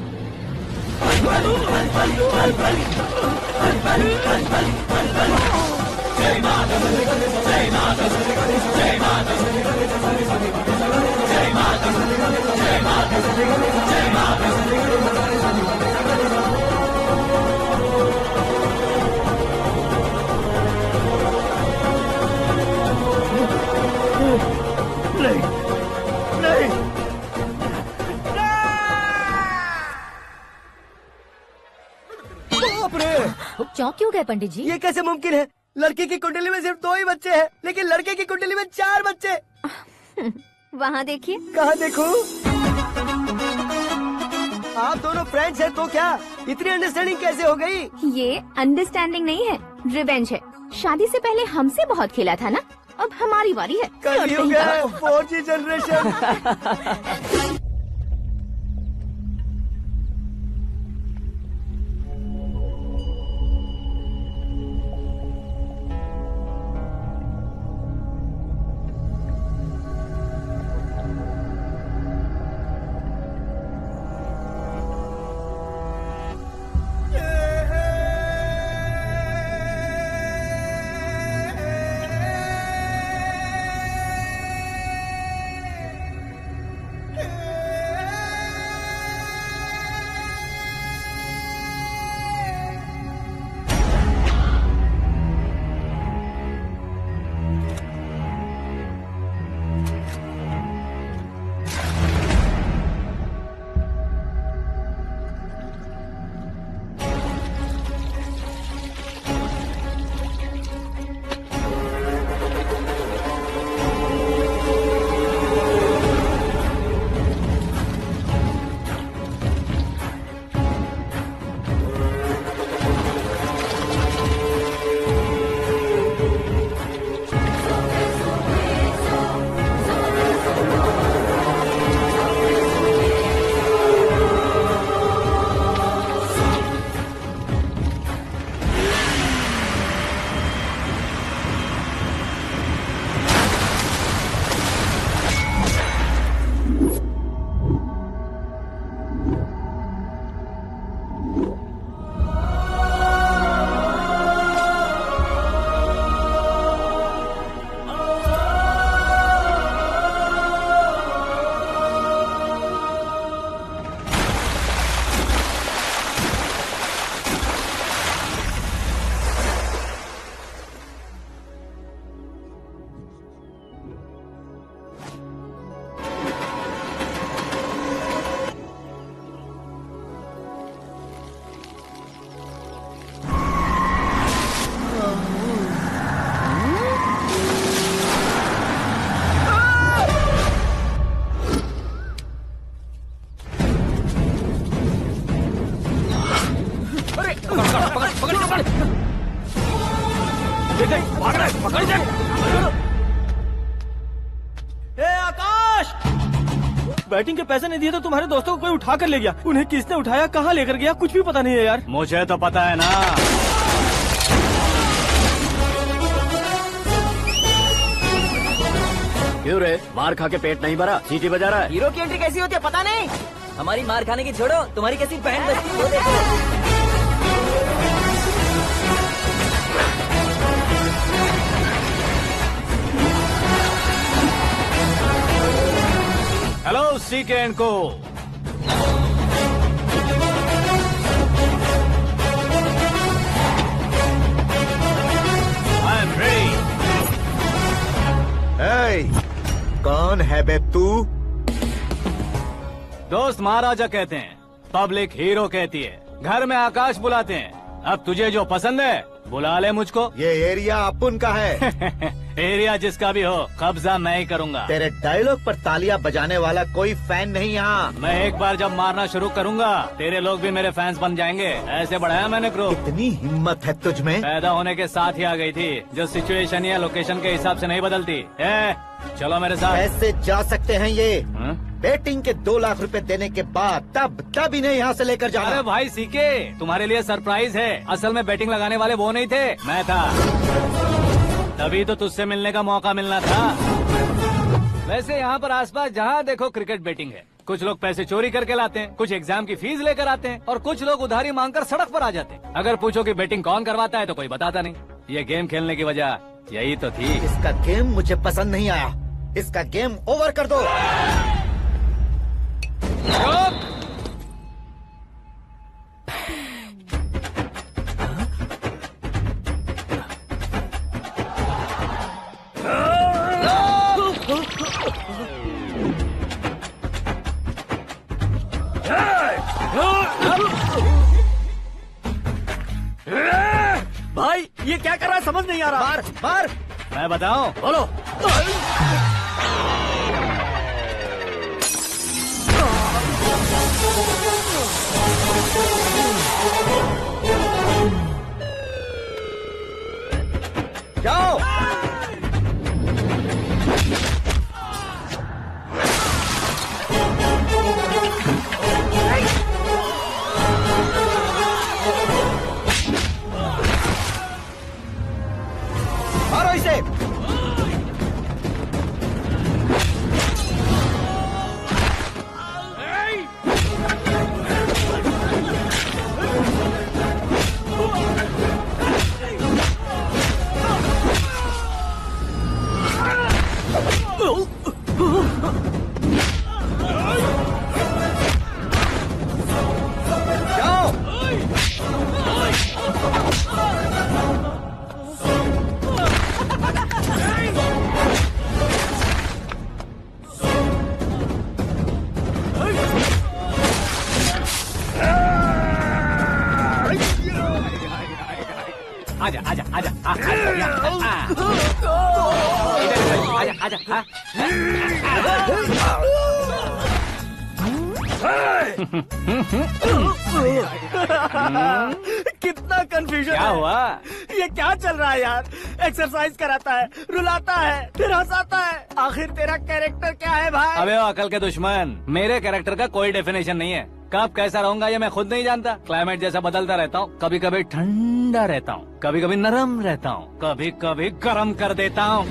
नहीं नहीं बाप रे! चौंक क्यों गए पंडित जी? ये कैसे मुमकिन है? लड़की की कुंडली में सिर्फ 2 ही बच्चे हैं, लेकिन लड़के की कुंडली में 4 बच्चे। वहाँ देखिए। कहाँ देखूं? आप दोनों फ्रेंड्स हैं तो क्या इतनी अंडरस्टैंडिंग कैसे हो गई? ये अंडरस्टैंडिंग नहीं है, रिवेंज है। शादी से पहले हमसे बहुत खेला था ना, अब हमारी बारी है। कलयुग है, 4G जनरेशन। आकाश! बैटिंग के पैसे नहीं दिए तो तुम्हारे दोस्तों को कोई उठा कर ले गया। उन्हें किसने उठाया, कहाँ लेकर गया, कुछ भी पता नहीं है यार। मुझे तो पता है ना। क्यों रे, मार खा के पेट नहीं भरा, सीटी बजा रहा है? हीरो की एंट्री कैसी होती है पता नहीं। हमारी मार खाने की छोड़ो, तुम्हारी कैसी बहन बचती है वो देखो। हेलो सीके एंड को। I am ready. कौन है बे तू? दोस्त महाराजा कहते हैं, पब्लिक हीरो कहती है, घर में आकाश बुलाते हैं। अब तुझे जो पसंद है बुला ले मुझको। ये एरिया अपुन का है। एरिया जिसका भी हो, कब्जा मैं ही करूंगा। तेरे डायलॉग पर तालियां बजाने वाला कोई फैन नहीं यहाँ। मैं एक बार जब मारना शुरू करूंगा, तेरे लोग भी मेरे फैंस बन जाएंगे। ऐसे बढ़ाया मैंने ग्रुप। इतनी हिम्मत है तुझ में? पैदा होने के साथ ही आ गई थी, जो सिचुएशन या लोकेशन के हिसाब से नहीं बदलती। चलो मेरे साथ। कैसे जा सकते हैं ये? बेटिंग के 2 लाख रुपए देने के बाद तब इन्हें यहाँ से लेकर जाना। अरे भाई सीके, तुम्हारे लिए सरप्राइज है। असल में बैटिंग लगाने वाले वो नहीं थे, मैं था। तभी तो तुझसे मिलने का मौका मिलना था। वैसे यहाँ पर आसपास जहाँ देखो क्रिकेट बैटिंग है। कुछ लोग पैसे चोरी करके लाते हैं, कुछ एग्जाम की फीस लेकर आते हैं और कुछ लोग उधारी मांगकर सड़क पर आ जाते हैं। अगर पूछो कि बेटिंग कौन करवाता है तो कोई बताता नहीं। ये गेम खेलने की वजह यही तो थी। इसका गेम मुझे पसंद नहीं आया, इसका गेम ओवर कर दो। भाई ये क्या कर रहा है समझ नहीं आ रहा। मार मार। मैं बताऊं? बोलो। जाओ। मारो इसे। जाओ। आजा आजा आजा आजा आजा आजा। कितना कंफ्यूजन क्या है। हुआ? ये क्या चल रहा है यार? एक्सरसाइज कराता है, रुलाता है, फिर हंसाता है। आखिर तेरा कैरेक्टर क्या है भाई? अबे ओ अकल के दुश्मन, मेरे कैरेक्टर का कोई डेफिनेशन नहीं है। कब कैसा रहूंगा ये मैं खुद नहीं जानता। क्लाइमेट जैसा बदलता रहता हूँ, कभी कभी ठंडा रहता हूँ, कभी कभी नरम रहता हूँ, कभी कभी गर्म कर देता हूँ।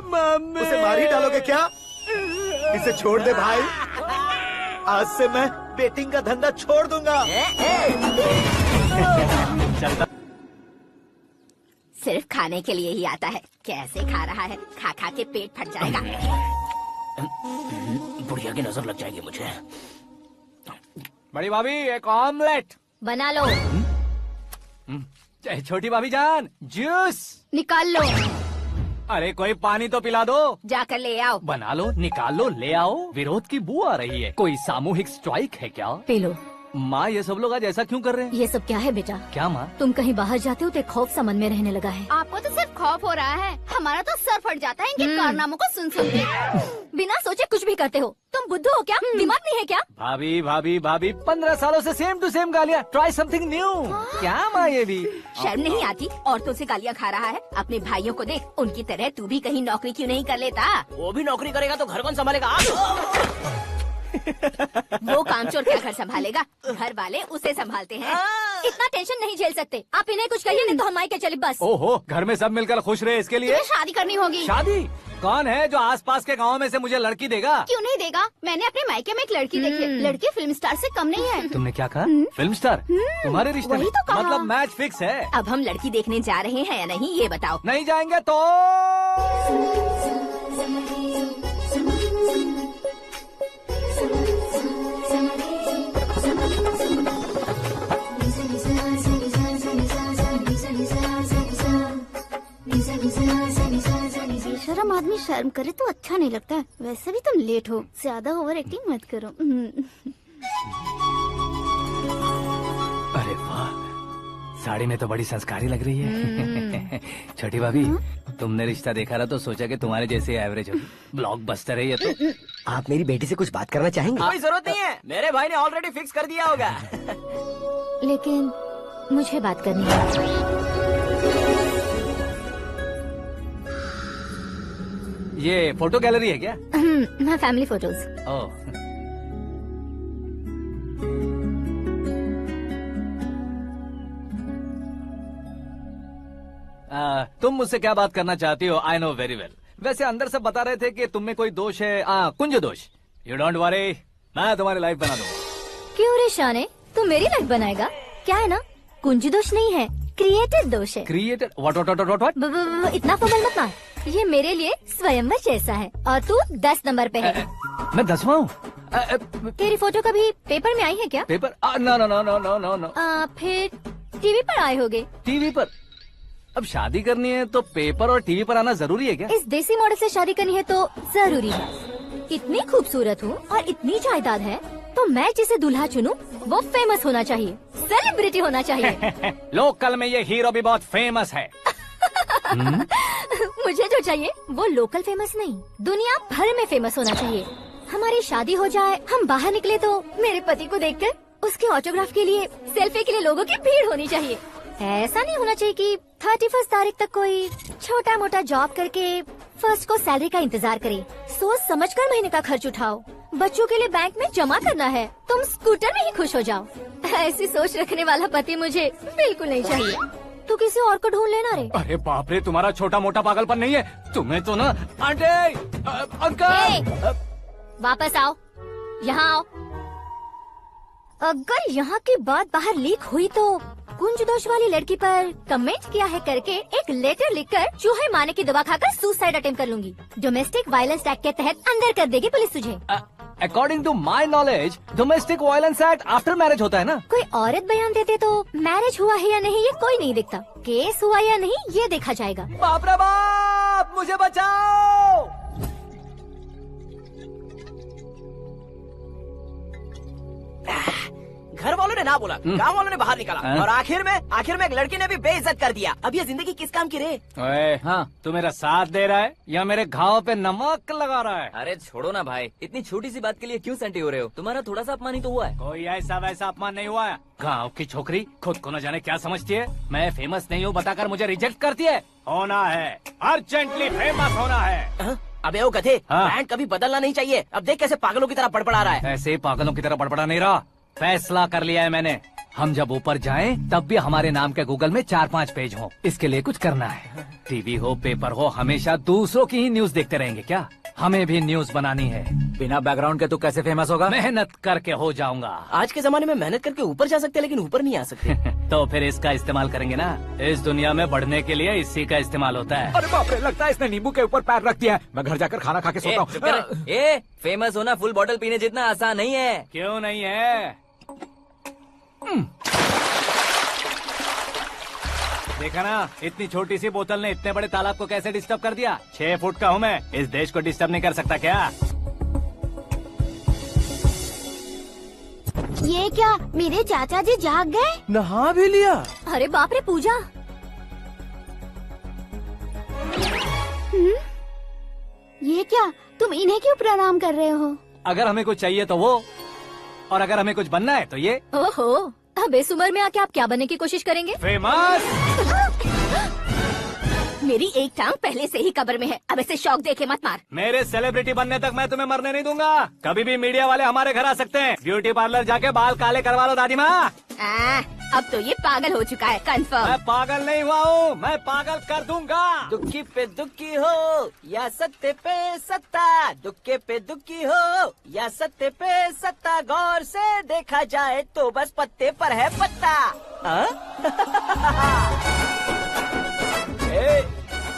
मम्मी उसे मार ही डालोगे क्या? इसे छोड़ दे भाई, आज से मैं बेटिंग का धंधा छोड़ दूंगा। चलता सिर्फ खाने के लिए ही आता है। कैसे खा रहा है, खा खा के पेट फट जाएगा। बुढ़िया की नजर लग जाएगी मुझे। बड़ी भाभी एक ऑमलेट बना लो। छोटी भाभी जान जूस निकाल लो। अरे कोई पानी तो पिला दो। जाकर ले आओ। बना लो, निकाल लो, ले आओ। विरोध की बू आ रही है। कोई सामूहिक स्ट्राइक है क्या? P low. माँ ये सब लोग आज ऐसा क्यों कर रहे हैं? ये सब क्या है बेटा? क्या माँ? तुम कहीं बाहर जाते हो तो एक खौफ सा मन में रहने लगा है। आपको तो सिर्फ खौफ हो रहा है, हमारा तो सर फट जाता है इनके कारनामों को सुन सुन के। बिना सोचे कुछ भी करते हो। तुम बुद्धू हो क्या? दिमाग नहीं है क्या? भाभी भाभी भाभी 15 सालों से सेम टू सेम गालियाँ। Try something new. क्या माँ ये भी? शर्म नहीं आती? औरतों से गालियाँ खा रहा है। अपने भाइयों को देख, उनकी तरह तू भी कहीं नौकरी क्यों नहीं कर लेता? वो भी नौकरी करेगा तो घर कौन संभालेगा? वो कामचोर क्या घर संभालेगा? घर वाले उसे संभालते हैं। इतना टेंशन नहीं झेल सकते। आप इन्हें कुछ कहिए नहीं तो हम मायके चले बस। ओहो, घर में सब मिलकर खुश रहे इसके लिए। तुम्हें शादी करनी होगी। शादी? कौन है जो आसपास के गाँव में से मुझे लड़की देगा? क्यों नहीं देगा? मैंने अपने मायके में एक लड़की देखी है। लड़की फिल्म स्टार से कम नहीं है। तुमने क्या कहा? Film star? तुम्हारे रिश्ते में? वही तो कहा। मतलब मैच फिक्स है। अब हम लड़की देखने जा रहे हैं या नहीं ये बताओ। नहीं जाएंगे तो बेशरम आदमी शर्म करे तो अच्छा नहीं लगता। वैसे भी तुम लेट हो, ज्यादा ओवर एक्टिंग मत करो। अरे वाह, साड़ी में तो बड़ी संस्कारी लग रही है। छोटी भाभी, तुमने रिश्ता देखा रहा तो सोचा कि तुम्हारे जैसे एवरेज होगी। ब्लॉकबस्टर है ये तो। आप मेरी बेटी से कुछ बात करना चाहेंगे? कोई जरूरत नहीं है, मेरे भाई ने ऑलरेडी फिक्स कर दिया होगा। लेकिन मुझे बात करनी है। ये फोटो गैलरी है क्या? मैं फैमिली फोटोज। ओह, तुम मुझसे क्या बात करना चाहती हो? I know very well. वैसे अंदर से बता रहे थे कि तुम में कोई दोष है, कुंज दोष। यू डोंट वरी, मैं तुम्हारी लाइफ बना दूंगा। क्यों रे शाने, तू मेरी लाइफ बनाएगा? क्या है ना, कुंज दोष नहीं है, क्रिएटेड दोष है। क्रिएटेड? व्हाट? इतना फमल मत मार, ये मेरे लिए स्वयंवर जैसा है और तू 10 नंबर पे है। मैं 10वां हूँ? तेरी फोटो कभी पेपर में आई है क्या? Paper? No no no no no no no. फिर टीवी पर आए होगे। टीवी पर? अब शादी करनी है तो पेपर और टीवी पर आना जरूरी है क्या? इस देसी मॉडल से शादी करनी है तो जरूरी है। इतनी खूबसूरत हूँ और इतनी जायदाद है तो मैं जिसे दूल्हा चुनूं वो फेमस होना चाहिए, सेलिब्रिटी होना चाहिए। लोकल में ये हीरो भी बहुत फेमस है। मुझे जो चाहिए वो लोकल फेमस नहीं, दुनिया भर में फेमस होना चाहिए। हमारी शादी हो जाए, हम बाहर निकले तो मेरे पति को देखकर उसके ऑटोग्राफ के लिए, सेल्फी के लिए लोगों की भीड़ होनी चाहिए। ऐसा नहीं होना चाहिए कि 31 तारीख तक कोई छोटा मोटा जॉब करके फर्स्ट को सैलरी का इंतजार करे। सोच समझकर महीने का खर्च उठाओ, बच्चों के लिए बैंक में जमा करना है, तुम स्कूटर में ही खुश हो जाओ। ऐसी सोच रखने वाला पति मुझे बिल्कुल नहीं चाहिए। तू किसी और को ढूंढ लेना रे। अरे बाप रे, तुम्हारा छोटा मोटा पागलपन नहीं है, तुम्हें तो ना। आंटी, अंकल, वापस आओ, यहाँ आओ। अगर यहाँ की बात बाहर लीक हुई तो कुंज दोष वाली लड़की पर कमेंट किया है करके एक लेटर लिखकर चूहे मारने की दवा खाकर सुसाइड अटेम्प्ट कर लूंगी। डोमेस्टिक वायलेंस एक्ट के तहत अंदर कर देगी पुलिस तुझे। According to my knowledge domestic violence act after marriage होता है ना? कोई औरत बयान देते तो मैरिज हुआ है या नहीं ये कोई नहीं देखता, केस हुआ या नहीं ये देखा जाएगा। बाप रे बाप, मुझे बचाओ। घर वालों ने ना बोला, गांव वालों ने बाहर निकाला और आखिर में एक लड़की ने भी बेइज्जत कर दिया। अब ये जिंदगी किस काम की रे? ओए, हाँ, तू मेरा साथ दे रहा है या मेरे घाव पे नमक लगा रहा है? अरे छोड़ो ना भाई, इतनी छोटी सी बात के लिए क्यों सैंटी हो रहे हो? तुम्हारा थोड़ा सा अपमान ही तो हुआ है। कोई ऐसा वैसा अपमान नहीं हुआ है। गाँव की छोकरी खुद को न जाने क्या समझती है, मैं फेमस नहीं हूँ बताकर मुझे रिजेक्ट करती है। होना है, अर्जेंटली फेमस होना है। अबे ओ गधे, ब्रांड कभी बदलना नहीं चाहिए। अब देख कैसे पागलों की तरह बड़बड़ा रहा है। ऐसे ही पागलों की तरह बड़बड़ा नहीं रहा, फैसला कर लिया है मैंने। हम जब ऊपर जाएं तब भी हमारे नाम के गूगल में 4-5 पेज हो। इसके लिए कुछ करना है। टीवी हो, पेपर हो, हमेशा दूसरों की ही न्यूज देखते रहेंगे क्या? हमें भी न्यूज बनानी है। बिना बैकग्राउंड के तू कैसे फेमस होगा? मेहनत करके हो जाऊंगा। आज के जमाने में मेहनत करके ऊपर जा सकते हैं लेकिन ऊपर नहीं आ सकते। तो फिर इसका इस्तेमाल करेंगे ना। इस दुनिया में बढ़ने के लिए इसी का इस्तेमाल होता है। अरे बाप रे, लगता है इसने नींबू के ऊपर पैर रख दिया है। मैं घर जाकर खाना खा के सोता हूँ। ए, फेमस होना फुल बॉटल पीने जितना आसान नहीं है। क्यों नहीं है? देखा ना, इतनी छोटी सी बोतल ने इतने बड़े तालाब को कैसे डिस्टर्ब कर दिया। 6 फुट का हूँ मैं, इस देश को डिस्टर्ब नहीं कर सकता क्या? ये क्या, मेरे चाचा जी जाग गए? नहा भी लिया? अरे बाप रे पूजा। ये क्या, तुम इन्हें क्यों प्रणाम कर रहे हो? अगर हमें कुछ चाहिए तो वो, और अगर हमें कुछ बनना है तो ये। ओहो, अब इस उम्र में आके आप क्या बनने की कोशिश करेंगे? फेमस। मेरी एक टांग पहले से ही कब्र में है, अब ऐसे शौक देके मत मार। मेरे सेलिब्रिटी बनने तक मैं तुम्हें मरने नहीं दूंगा। कभी भी मीडिया वाले हमारे घर आ सकते हैं। ब्यूटी पार्लर जाके बाल काले करवा लो दादी माँ। अब तो ये पागल हो चुका है, कंफर्म। मैं पागल नहीं हुआ हूँ, मैं पागल कर दूंगा। दुखी पे दुखी हो या सत्ते पे सत्ता, दुखे पे दुखी हो या सत्ते पे सत्ता, गौर से देखा जाए तो बस पत्ते पर है पत्ता।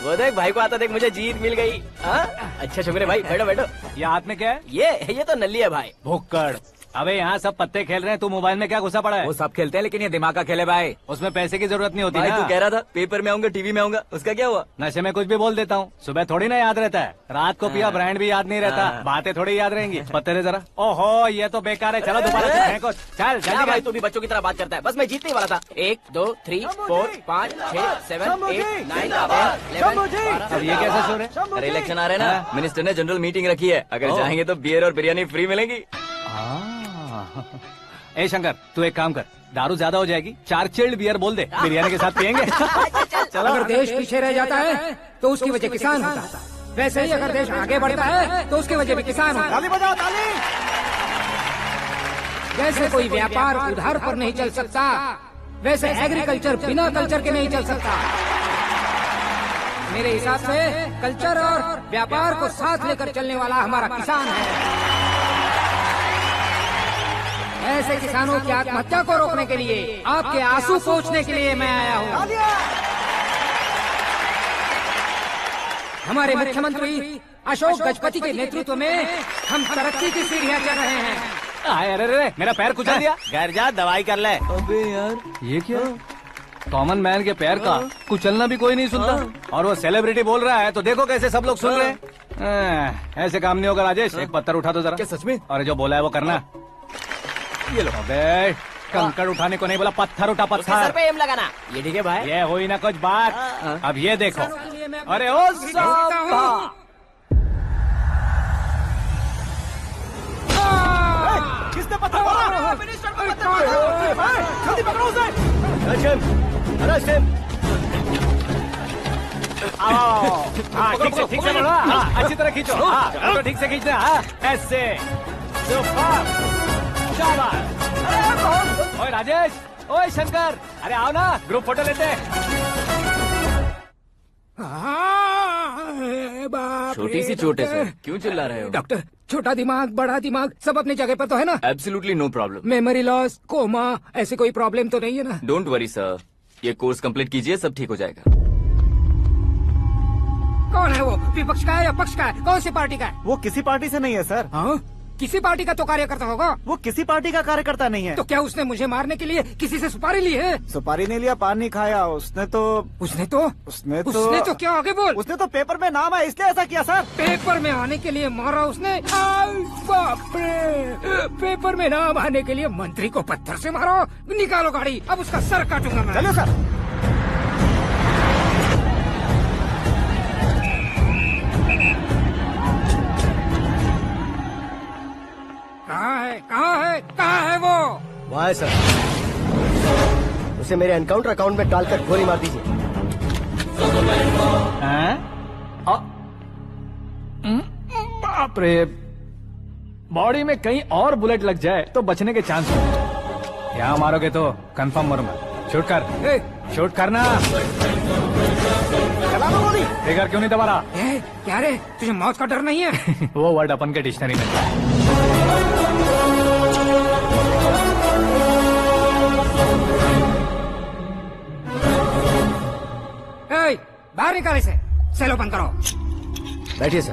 वो देख भाई को आता देख, मुझे जीत मिल गई। अच्छा शुक्र है भाई, बैठो बैठो। ये हाथ में क्या है? ये तो नल्ली है भाई। भुक्कड़। अबे यहाँ सब पत्ते खेल रहे हैं, तू मोबाइल में क्या घुसा पड़ा है? वो सब खेलते हैं लेकिन ये दिमाग का खेल है भाई। उसमें पैसे की जरूरत नहीं होती भाई, ना। तू कह रहा था पेपर में आऊंगा, टीवी में आऊंगा, उसका क्या हुआ? नशे में कुछ भी बोल देता हूँ, सुबह थोड़ी ना याद रहता है। रात को पिया ब्रांड भी याद नहीं रहता, बातें थोड़ी याद रहेंगी। पत्ते रे जरा। ओहो, ये तो बेकार है, चलो दोबारा फेंको। चल क्या भाई, तू भी बच्चों की तरह बात करता है। बस मैं जीतने वाला था। 1 2 3 4 5 6 7 8 9 10 अब ये कैसे शोर है? अरे इलेक्शन आ रहे हैं ना, मिनिस्टर ने जनरल मीटिंग रखी है। अगर जाएंगे तो बियर और बिरयानी फ्री मिलेगी। ए शंकर, तू एक काम कर, दारू ज्यादा हो जाएगी, 4 चिल्ड बियर बोल दे, बिरयानी के साथ पियेंगे। चलो, अगर देश पीछे रह जाता है तो उसकी वजह किसान होता है, वैसे ही अगर देश आगे बढ़ता है तो उसकी वजह भी किसान होता है। ताली बजाओ, ताली। जैसे कोई व्यापार उधार पर नहीं चल सकता, वैसे एग्रीकल्चर बिना कल्चर के नहीं चल सकता। मेरे हिसाब से कल्चर और व्यापार को साथ लेकर चलने वाला हमारा किसान है। ऐसे किसानों की आत्महत्या को रोकने के लिए, आपके आंसू पोंछने के लिए मैं आया हूँ। हमारे मुख्यमंत्री अशोक गजपति के नेतृत्व में हम तरक्की की सीढ़ियाँ चढ़ रहे हैं। अरे अरे मेरा पैर कुचल दिया। घर जा दवाई कर ले। अबे यार ये क्या? कॉमन मैन के पैर का कुचलना भी कोई नहीं सुनता, और वो सेलिब्रिटी बोल रहा है तो देखो कैसे सब लोग सुन रहे हैं। ऐसे काम नहीं होगा राजेश, एक पत्थर उठा दो जरा। क्या सच में? और जो बोला है वो करना। ये लो। अबे कंकड़ उठाने को नहीं बोला, पत्थर उठा, उसके सर पत्थर। पे एम लगाना। ये ठीक है भाई। ये हुई ना कुछ बात। अब ये देखो। अरे ओ साहब, किसने पत्थर मारा? जल्दी पकड़ो उसे। हाँ ठीक से बढ़ो। हाँ अच्छी तरह खींचो। हाँ तो ठीक से खींचना। हाँ ऐसे। सुपर। शाबाश। ओए राजेश, ओए शंकर, अरे आओ ना, ग्रुप फोटो लेते हैं। छोटी सी चोट है सर, क्यों चिल्ला रहे हो? डॉक्टर, छोटा दिमाग बड़ा दिमाग सब अपनी जगह पर तो है ना? Absolutely no problem. Memory loss, coma, ऐसी कोई प्रॉब्लम तो नहीं है ना? डोंट वरी सर, ये कोर्स कंप्लीट कीजिए, सब ठीक हो जाएगा। कौन है वो? विपक्ष का है या पक्ष का है? कौन सी पार्टी का है? वो किसी पार्टी से नहीं है सर। हाँ? किसी पार्टी का तो कार्यकर्ता होगा। वो किसी पार्टी का कार्यकर्ता नहीं है। तो क्या उसने मुझे मारने के लिए किसी से सुपारी ली है? सुपारी नहीं लिया, पान नहीं खाया। उसने तो क्या आगे बोल? उसने तो पेपर में नाम है इसलिए ऐसा किया सर। पेपर में आने के लिए मारा उसने? बाप रे! पेपर में नाम आने के लिए मंत्री को पत्थर से मारो? निकालो गाड़ी, अब उसका सर काटूंगा मैं। चलो सर। कहाँ है वो? वहाँ है सर। उसे मेरे एनकाउंटर अकाउंट में डालकर गोली मार दीजिए। बाप रे, बॉडी में कहीं और बुलेट लग जाए तो बचने के चांस होंगे। यहाँ मारोगे तो कंफर्म मरूंगा। शूट कर, शूट करना। ट्रिगर क्यों नहीं दबा रहा? क्या रे, तुझे मौत का डर नहीं है? वो वर्ड अपन के डिक्शनरी में था। बाहर निकाले से, सेल ओपन करो। बैठिए सर।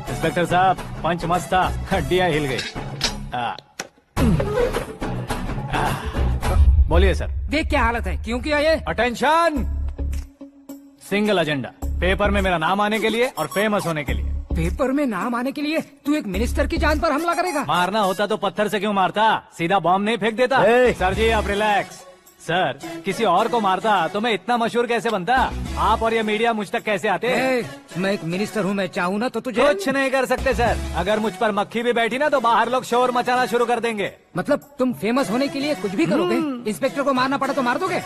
इंस्पेक्टर साहब, पंच मस्त था, हड्डियां हिल गई। बोलिए सर। देख क्या हालत है, क्यों किया ये? अटेंशन, सिंगल एजेंडा, पेपर में मेरा नाम आने के लिए और फेमस होने के लिए। पेपर में नाम आने के लिए तू एक मिनिस्टर की जान पर हमला करेगा? मारना होता तो पत्थर से क्यों मारता, सीधा बॉम्ब नहीं फेंक देता। सर जी आप रिलैक्स। सर, किसी और को मारता तो मैं इतना मशहूर कैसे बनता? आप और ये मीडिया मुझ तक कैसे आते? मैं एक मिनिस्टर हूँ, मैं चाहूँ ना तो तुझे कुछ नहीं कर सकते सर। अगर मुझ पर मक्खी भी बैठी ना तो बाहर लोग शोर मचाना शुरू कर देंगे। मतलब तुम फेमस होने के लिए कुछ भी करोगे? इंस्पेक्टर को मारना पड़ा तो मार दोगे?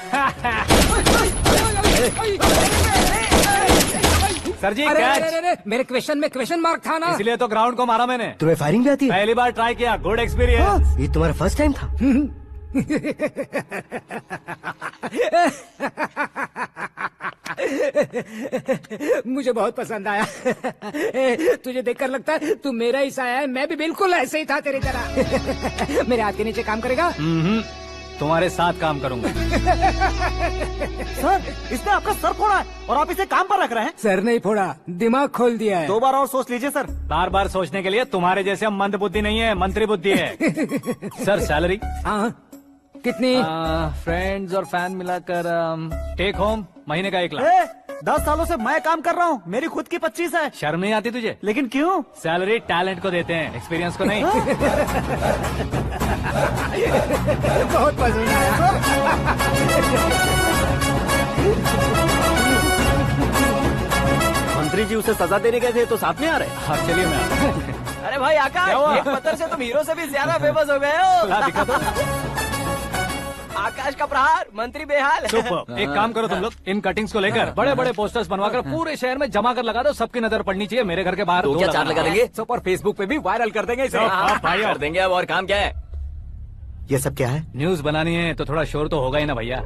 सर जी अरे, मेरे क्वेश्चन में क्वेश्चन मार्क था ना, इसलिए तो ग्राउंड को मारा मैंने। तुम्हें फायरिंग भी आती है? पहली बार ट्राई किया, गुड एक्सपीरियंस। ये तुम्हारा फर्स्ट टाइम था? मुझे बहुत पसंद आया। तुझे देखकर लगता है तू मेरा ही साया है। मैं भी बिल्कुल ऐसे ही था तेरी तरह। मेरे हाथ के नीचे काम करेगा? तुम्हारे साथ काम करूंगा। सर, इसने आपका सर फोड़ा है और आप इसे काम पर रख रहे हैं? सर नहीं फोड़ा, दिमाग खोल दिया है। 2 बार और सोच लीजिए सर। बार बार सोचने के लिए तुम्हारे जैसे मंद बुद्धि नहीं है, मंत्री बुद्धि है। Sir salary? हाँ, कितनी? फ्रेंड्स और फैन मिलाकर टेक होम महीने का 1 लाख। 10 सालों से मैं काम कर रहा हूँ, मेरी खुद की 25 है। शर्म नहीं आती तुझे? लेकिन क्यों? सैलरी टैलेंट को देते हैं, एक्सपीरियंस को नहीं। बहुत पसंद आया। मंत्री जी उसे सजा देने गए थे तो साथ में आ रहे? हाँ चलिए मैं। अरे भाई आकाश, एक पत्थर से तुम हीरो से भी ज्यादा फेमस हो गए हो। दिखा दो। आकाश का प्रहार, मंत्री बेहाल। सुपर। एक काम करो तुम लोग, इन कटिंग्स को लेकर बड़े बड़े पोस्टर्स बनवाकर पूरे शहर में जमा कर लगा दो, सबकी नजर पड़नी चाहिए। मेरे घर के बाहर 2 लगा देंगे, और फेसबुक पे भी वायरल कर देंगे इसे। भाई कर देंगे। अब और काम क्या है? ये सब क्या है? न्यूज बनानी है तो थोड़ा शोर तो होगा ही ना भैया।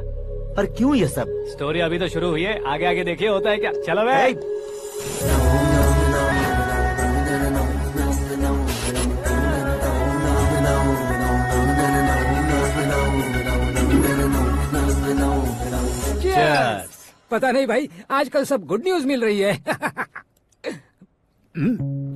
पर क्यों ये सब? स्टोरी अभी तो शुरू हुई है, आगे आगे देखिए होता है क्या। चलो भाई। Cheers! पता नहीं भाई, आजकल सब गुड न्यूज मिल रही है।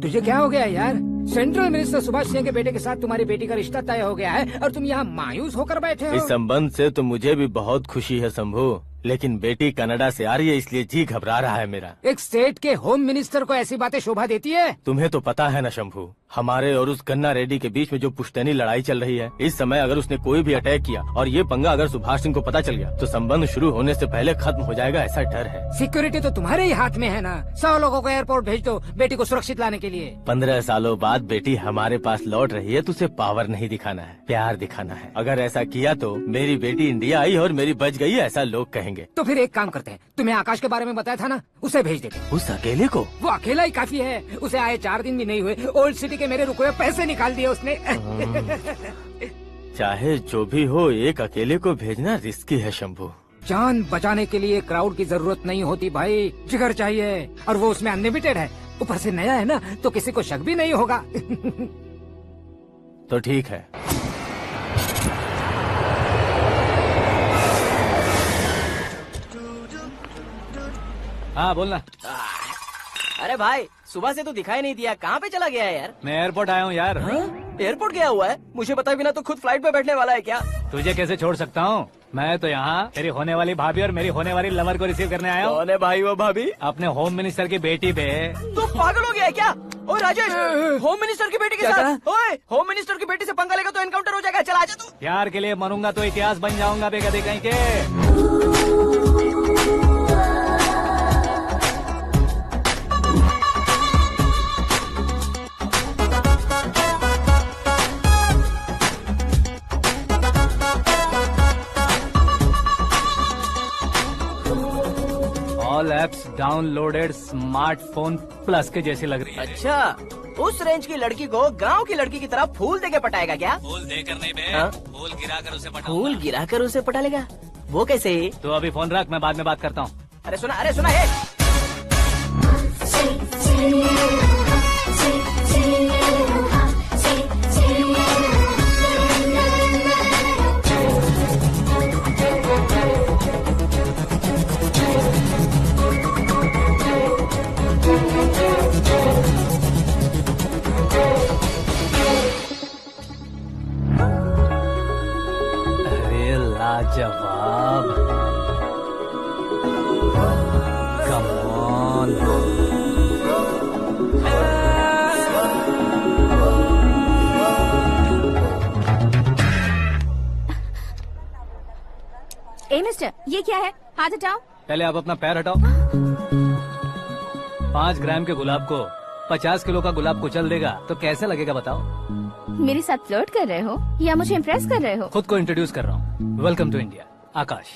तुझे क्या हो गया यार? सेंट्रल मिनिस्टर सुभाष सिंह के बेटे के साथ तुम्हारी बेटी का रिश्ता तय हो गया है और तुम यहाँ मायूस होकर बैठे हो। इस संबंध से तो मुझे भी बहुत खुशी है शंभू, लेकिन बेटी कनाडा से आ रही है इसलिए जी घबरा रहा है मेरा। एक स्टेट के होम मिनिस्टर को ऐसी बातें शोभा देती है? तुम्हें तो पता है ना शंभू, हमारे और उस गन्ना रेड्डी के बीच में जो पुश्तैनी लड़ाई चल रही है, इस समय अगर उसने कोई भी अटैक किया और ये पंगा अगर सुभाष सिंह को पता चल गया तो संबंध शुरू होने से पहले खत्म हो जाएगा, ऐसा डर है। सिक्योरिटी तो तुम्हारे ही हाथ में है ना। 100 लोगों को एयरपोर्ट भेज दो बेटी को सुरक्षित लाने के लिए। 15 सालों बाद बेटी हमारे पास लौट रही है तो उसे पावर नहीं दिखाना है, प्यार दिखाना है। अगर ऐसा किया तो मेरी बेटी इंडिया आई और मेरी बच गई, ऐसा लोग कहेंगे। तो फिर एक काम करते हैं, तुम्हें आकाश के बारे में बताया था ना, उसे भेज देते। उस अकेले को? वो अकेला ही काफी है, उसे आए 4 दिन भी नहीं हुए, ओल्ड सिटी के मेरे रुके हुए पैसे निकाल दिए उसने। चाहे जो भी हो, एक अकेले को भेजना रिस्की है शंभू। जान बचाने के लिए क्राउड की जरूरत नहीं होती भाई, जिगर चाहिए, और वो उसमें अनलिमिटेड है। ऊपर से नया है ना, तो किसी को शक भी नहीं होगा। तो ठीक है। हाँ बोलना। अरे भाई, सुबह से तो दिखाई नहीं दिया, कहाँ पे चला गया है यार? मैं एयरपोर्ट आया हूँ यार। एयरपोर्ट गया हुआ है? मुझे बताए बिना तो खुद फ्लाइट पे बैठने वाला है क्या? तुझे कैसे छोड़ सकता हूँ? मैं तो यहाँ तेरी होने वाली भाभी और मेरी होने वाली लवर को रिसीव करने आया हूँ। कौन है भाई वो भाभी? अपने होम मिनिस्टर की बेटी पे। तो पागल हो गया है क्या? ओए राजेश, होम मिनिस्टर की बेटी के साथ? ओए, होम मिनिस्टर की बेटी से पंगा लेगा तो एनकाउंटर हो जाएगा। चल आजा तू। प्यार के लिए मरूंगा तो इतिहास बन जाऊंगा बेगदे कहीं के। All apps downloaded smartphone plus के जैसी लग रही है। अच्छा, उस रेंज की लड़की को गांव की लड़की की तरह फूल देके पटाएगा क्या? फूल देकर नहीं बे, फूल गिराकर उसे पटाऊंगा। फूल गिराकर उसे पटा लेगा? वो कैसे? तो अभी फोन रख, मैं बाद में बात करता हूँ। अरे सुना है। अरे लाजवाब, कम ऑन। ए मिस्टर, ये क्या है? हाथ हटाओ। पहले आप अपना पैर हटाओ। 5 ग्राम के गुलाब को 50 किलो का गुलाब कुचल देगा तो कैसे लगेगा बताओ? मेरे साथ फ्लर्ट कर रहे हो या मुझे इम्प्रेस कर रहे हो? खुद को इंट्रोड्यूस कर रहा हूँ। Welcome to India, Akash.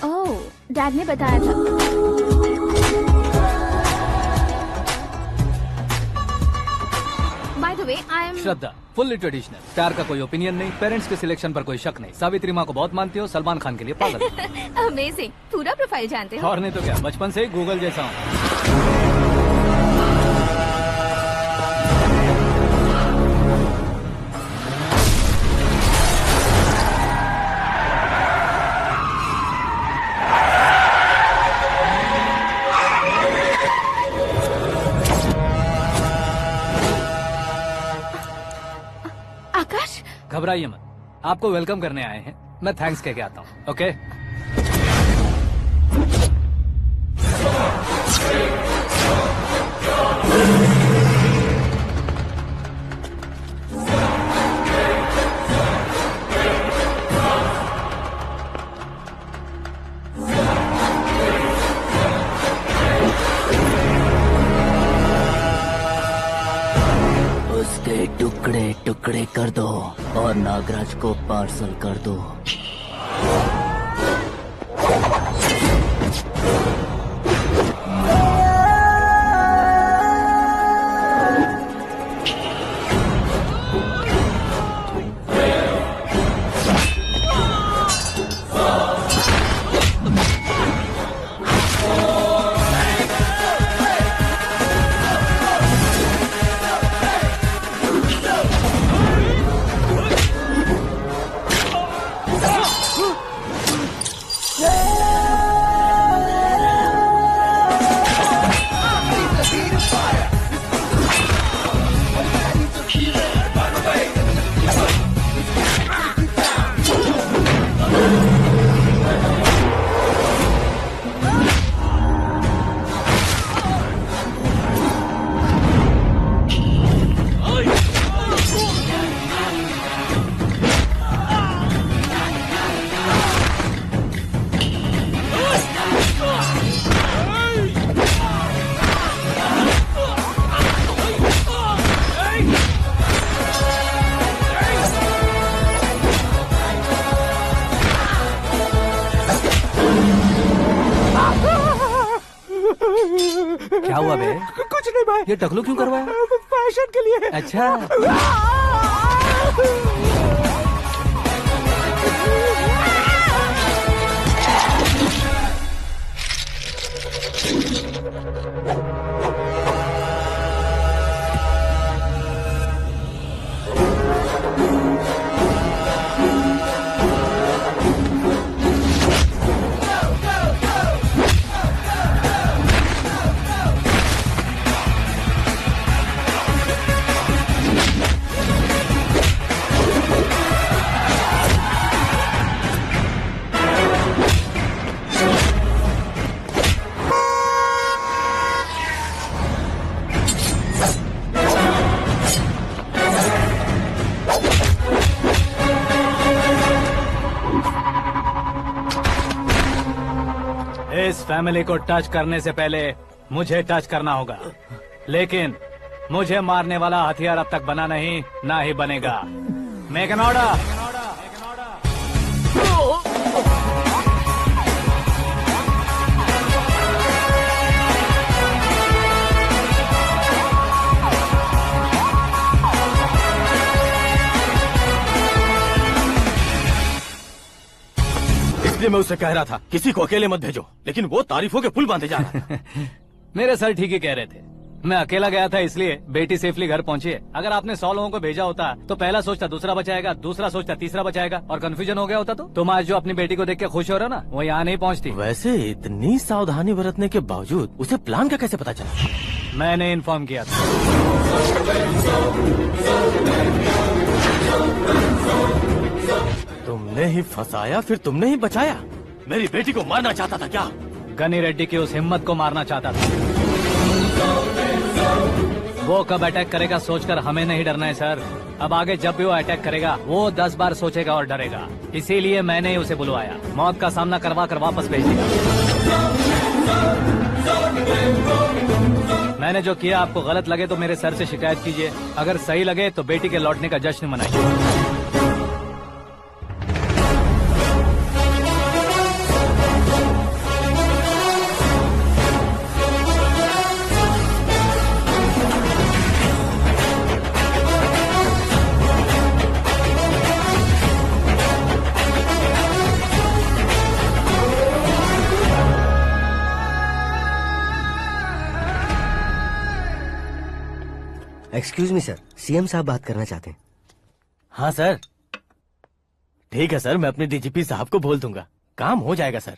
Oh, dad ने बताया था। By the way, I am Shraddha, fully traditional. प्यार का कोई ओपिनियन नहीं, पेरेंट्स के सिलेक्शन पर कोई शक नहीं। सावित्री माँ को बहुत मानती हो, सलमान खान के लिए पागल। अमेजिंग, पूरा प्रोफाइल जानते हो। और नहीं तो क्या, बचपन से ही गूगल जैसा हूँ। आकाश, घबराइए मत, आपको वेलकम करने आए हैं। मैं थैंक्स कह के आता हूँ। ओके? उसके टुकड़े टुकड़े कर दो और नागराज को पार्सल कर दो। कुछ नहीं भाई। ये टकलू क्यों करवाया? फैशन के लिए। अच्छा। इस फैमिली को टच करने से पहले मुझे टच करना होगा, लेकिन मुझे मारने वाला हथियार अब तक बना नहीं, ना ही बनेगा। Make an order. इसलिए मैं उससे कह रहा था किसी को अकेले मत भेजो, लेकिन वो तारीफों के पुल बांधे जा रहा है। मेरे सर ठीक ही कह रहे थे। मैं अकेला गया था इसलिए बेटी सेफली घर पहुंची है। अगर आपने 100 लोगों को भेजा होता तो पहला सोचता दूसरा बचाएगा, दूसरा सोचता तीसरा बचाएगा, और कंफ्यूजन हो गया होता तो तुम आज जो अपनी बेटी को देख के खुश हो रहे हो ना, वो यहाँ नहीं पहुँचती। वैसे इतनी सावधानी बरतने के बावजूद उसे प्लान का कैसे पता चला? मैंने इन्फॉर्म किया था। तुमने ही फंसाया, फिर तुमने ही बचाया। मेरी बेटी को मारना चाहता था क्या? गनी रेड्डी की उस हिम्मत को मारना चाहता था। वो कब अटैक करेगा सोचकर हमें नहीं डरना है सर। अब आगे जब भी वो अटैक करेगा वो 10 बार सोचेगा और डरेगा। इसीलिए मैंने ही उसे बुलवाया। मौत का सामना करवा कर वापस भेज दिया। मैंने जो किया आपको गलत लगे तो मेरे सर से शिकायत कीजिए, अगर सही लगे तो बेटी के लौटने का जश्न मनाइए। एक्सक्यूज मी सर, सीएम साहब बात करना चाहते हैं। हाँ सर, ठीक है सर, मैं अपने डीजीपी साहब को बोल दूंगा, काम हो जाएगा सर।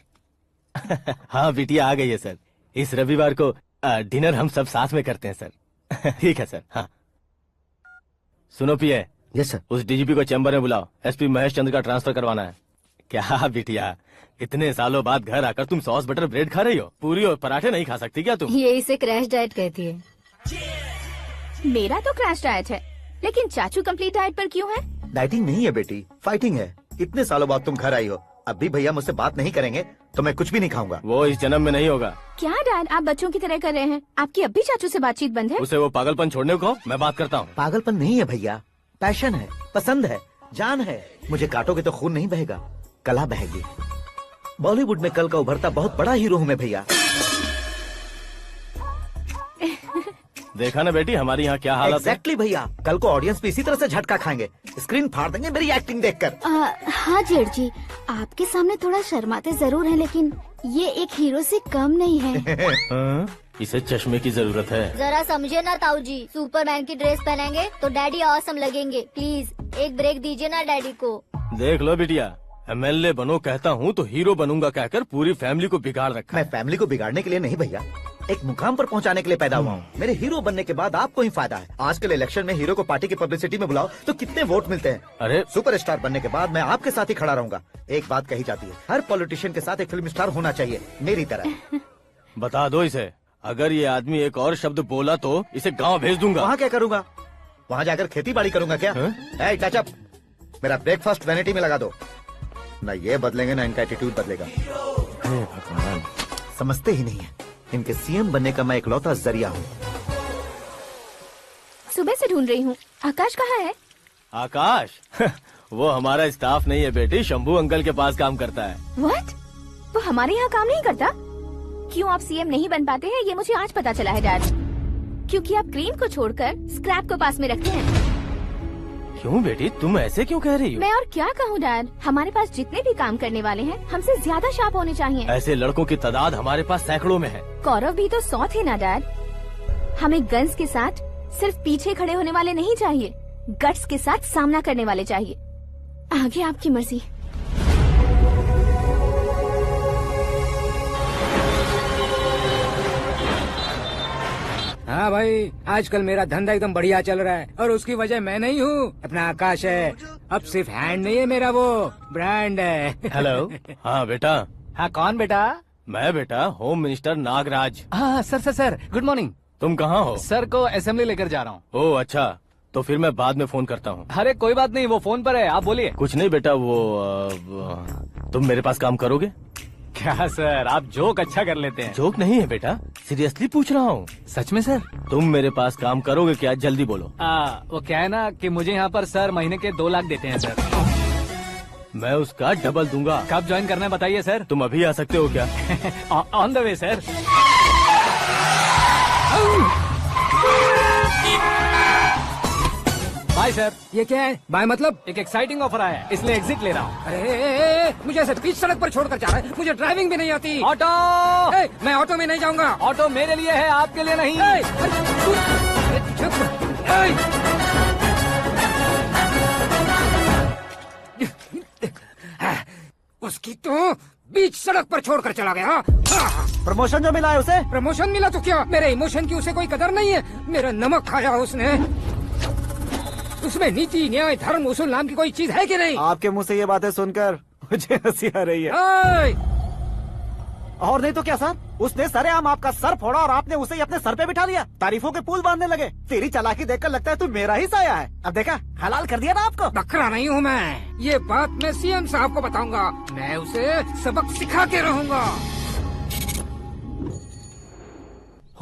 हाँ बिटिया आ गई है सर। इस रविवार को डिनर हम सब साथ में करते हैं सर। ठीक है सर। हाँ सुनो पिए। Yes sir. उस डीजीपी को चैम्बर में बुलाओ, एसपी महेश चंद्र का ट्रांसफर करवाना है। क्या बिटिया, इतने सालों बाद घर आकर तुम सॉस बटर ब्रेड खा रही हो? पूरी और पराठे नहीं खा सकती क्या तुम? ये इसे क्रैश डाइट कहती है। मेरा तो क्रैश डाइट है, लेकिन चाचू कंप्लीट डाइट पर क्यों है? डाइटिंग नहीं है बेटी, फाइटिंग है। इतने सालों बाद तुम घर आई हो, अब भी भैया मुझसे बात नहीं करेंगे तो मैं कुछ भी नहीं खाऊंगा। वो इस जन्म में नहीं होगा। क्या डैड, आप बच्चों की तरह कर रहे हैं? आपकी अब भी चाचू से बातचीत बंद है? उसे वो पागलपन छोड़ने को मैं बात करता हूँ। पागलपन नहीं है भैया, पैशन है, पसंद है, जान है। मुझे काटोगे तो खून नहीं बहेगा, कला बहेगी। बॉलीवुड में कल का उभरता बहुत बड़ा हीरो हूँ मैं भैया। देखा ना बेटी हमारी यहाँ क्या हालत है। एग्जैक्टली भैया, कल को ऑडियंस भी इसी तरह से झटका खाएंगे, स्क्रीन फाड़ देंगे मेरी एक्टिंग देखकर। हाँ जेठ जी, आपके सामने थोड़ा शर्माते जरूर हैं, लेकिन ये एक हीरो से कम नहीं है। इसे चश्मे की जरूरत है। जरा समझे ना ताऊ जी, सुपरमैन की ड्रेस पहनेंगे तो डैडी ऑसम लगेंगे। प्लीज एक ब्रेक दीजिए ना डैडी को। देख लो बिटिया, एमएलए बनो कहता हूँ तो हीरो बनूंगा कहकर पूरी फैमिली को बिगाड़ रखा। मैं फैमिली को बिगाड़ने के लिए नहीं भैया, एक मुकाम पर पहुंचाने के लिए पैदा हुआ हूँ। मेरे हीरो बनने के बाद आपको ही फायदा है। आजकल इलेक्शन में हीरो को पार्टी की पब्लिसिटी में बुलाओ तो कितने वोट मिलते हैं। अरे सुपरस्टार बनने के बाद मैं आपके साथ ही खड़ा रहूंगा। एक बात कही जाती है, हर पॉलिटिशियन के साथ एक फिल्म स्टार होना चाहिए, मेरी तरह। बता दो इसे, अगर ये आदमी एक और शब्द बोला तो इसे गाँव भेज दूंगा। वहाँ क्या करूँगा? वहाँ जाकर खेती बाड़ी करूँगा क्या? टचअप, मेरा ब्रेकफास्ट वैनिटी में लगा दो। न ये बदलेंगे ना इनका एटीट्यूड बदलेगा। समझते ही नहीं है, इनके सीएम बनने का मैं इकलौता जरिया हूँ। सुबह से ढूंढ रही हूँ, आकाश कहाँ है? आकाश? वो हमारा स्टाफ नहीं है बेटी, शंभू अंकल के पास काम करता है। व्हाट? वो हमारे यहाँ काम नहीं करता? क्यों आप सीएम नहीं बन पाते हैं ये मुझे आज पता चला है डैड। क्योंकि आप क्रीम को छोड़कर स्क्रैप को पास में रखते हैं। क्यों बेटी, तुम ऐसे क्यों कह रही हो? मैं और क्या कहूँ डैड, हमारे पास जितने भी काम करने वाले हैं हमसे ज्यादा शार्प होने चाहिए। ऐसे लड़कों की तादाद हमारे पास सैकड़ों में है। गौरव भी तो 100 थे ना डैड। हमें गन्स के साथ सिर्फ पीछे खड़े होने वाले नहीं चाहिए, गट्स के साथ सामना करने वाले चाहिए। आगे आपकी मर्जी। हाँ भाई, आजकल मेरा धंधा एकदम बढ़िया चल रहा है और उसकी वजह मैं नहीं हूँ, अपना आकाश है। अब सिर्फ हैंड नहीं है मेरा, वो ब्रांड है। हेलो। हाँ बेटा। हाँ कौन बेटा? मैं बेटा होम मिनिस्टर नागराज। हाँ सर गुड मॉर्निंग। तुम कहाँ हो? सर को असेंबली लेकर जा रहा हूँ। ओह अच्छा, तो फिर मैं बाद में फोन करता हूँ। अरे कोई बात नहीं, वो फोन पर है, आप बोलिए। कुछ नहीं बेटा, तुम मेरे पास काम करोगे? क्या सर, आप जोक अच्छा कर लेते हैं। जोक नहीं है बेटा, सीरियसली पूछ रहा हूँ। सच में सर? तुम मेरे पास काम करोगे क्या? जल्दी बोलो। वो क्या है ना कि मुझे यहाँ पर सर महीने के 2 लाख देते हैं सर। मैं उसका डबल दूंगा। कब ज्वाइन करना है बताइए सर। तुम अभी आ सकते हो क्या? On the way sir. Bye sir. ये क्या है? बाय मतलब? एक एक्साइटिंग ऑफर आया है, इसलिए एग्जिट ले रहा हूँ। अरे मुझे ऐसे बीच सड़क पर छोड़कर जा रहा है, मुझे ड्राइविंग भी नहीं आती। ऑटो। मैं ऑटो में नहीं जाऊंगा। ऑटो मेरे लिए है, आपके लिए नहीं। उसकी तो बीच सड़क पर छोड़कर चला गया। प्रमोशन जो मिला है उसे? प्रमोशन मिला तो क्या, मेरे इमोशन की उसे कोई कदर नहीं है। मेरा नमक खाया उसने। उसमें नीति, न्याय, धर्म, उसूल नाम की कोई चीज है कि नहीं? आपके मुंह से ये बातें सुनकर मुझे हंसी आ रही है। और नहीं तो क्या सर, उसने सरेआम आपका सर फोड़ा और आपने उसे ही अपने सर पे बिठा लिया। तारीफों के पुल बांधने लगे। तेरी चालाकी देखकर लगता है तू मेरा ही साया है। अब देखा, हलाल कर दिया ना आपको। बकरा नहीं हूँ मैं, ये बात मैं सीएम साहब को बताऊंगा। मैं उसे सबक सिखा के रहूंगा।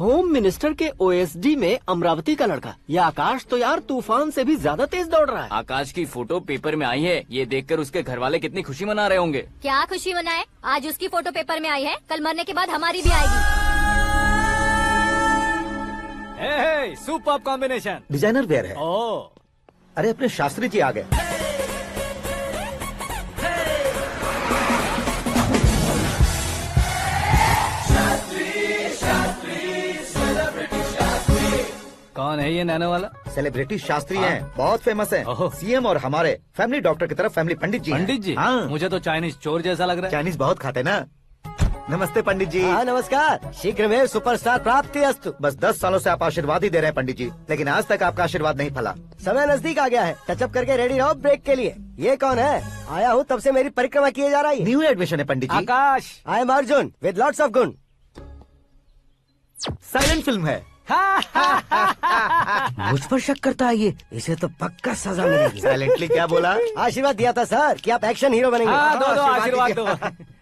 होम मिनिस्टर के ओएसडी में अमरावती का लड़का, ये आकाश तो यार तूफान से भी ज्यादा तेज दौड़ रहा है। आकाश की फोटो पेपर में आई है, ये देखकर उसके घर वाले कितनी खुशी मना रहे होंगे। क्या खुशी मनाए? आज उसकी फोटो पेपर में आई है, कल मरने के बाद हमारी भी आएगी। Super combination. डिजाइनर वेयर है। अरे अपने शास्त्री जी आ गए। कौन है ये नैनो वाला? सेलिब्रिटी शास्त्री हैं, बहुत फेमस हैं। सीएम और हमारे फैमिली डॉक्टर की तरफ फैमिली पंडित जी हैं। पंडित जी? हाँ। मुझे तो चाइनीज चोर जैसा लग रहा है। चाइनीज बहुत खाते ना। नमस्ते पंडित जी। हाँ नमस्कार, शीघ्र में सुपरस्टार प्राप्ति अस्तु। बस 10 सालों से आप आशीर्वाद ही दे रहे हैं पंडित जी, लेकिन आज तक आपका आशीर्वाद नहीं फला। समय नजदीक आ गया है, टचअप करके रेडी रहो ब्रेक के लिए। ये कौन है? आया हूँ तब से मेरी परिक्रमा किए जा रही है। न्यू एडमिशन है Pandit ji. Akash. I am Arjun with lots of गुण। साइलेंट फिल्म है। मुझ पर शक करता है ये, इसे तो पक्का सजा मिलेगी। साइलेंटली क्या बोला? आशीर्वाद दिया था सर कि आप एक्शन हीरो बनेंगे। दो आशीर्वाद दो।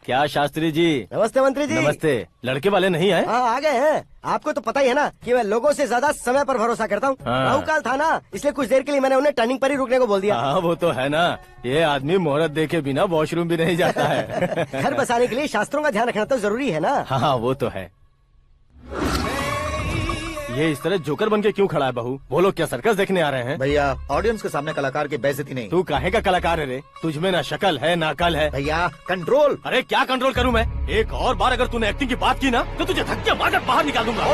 क्या शास्त्री जी? नमस्ते मंत्री जी। नमस्ते। लड़के वाले नहीं आए? हाँ आ गए हैं। आपको तो पता ही है ना कि मैं लोगों से ज्यादा समय पर भरोसा करता हूँ। राहु काल था ना, इसलिए कुछ देर के लिए मैंने उन्हें टर्निंग पर ही रुकने को बोल दिया। हाँ वो तो है ना, ये आदमी मुहूर्त देखे बिना वॉशरूम भी नहीं जाता है। घर बसाने के लिए शास्त्रों का ध्यान रखना तो जरूरी है ना। हाँ वो तो है। ये इस तरह जोकर बन के क्यों खड़ा है बहू? बोलो, क्या सर्कस देखने आ रहे हैं? भैया ऑडियंस के सामने कलाकार की बेइज्जती नहीं। तू काहे का कलाकार है रे? तुझमें ना शक्ल है ना अकल है। भैया कंट्रोल। अरे क्या कंट्रोल करूं मैं? एक और बार अगर तूने एक्टिंग की बात की ना तो तुझे धक्के मारकर बाहर निकाल दूंगा।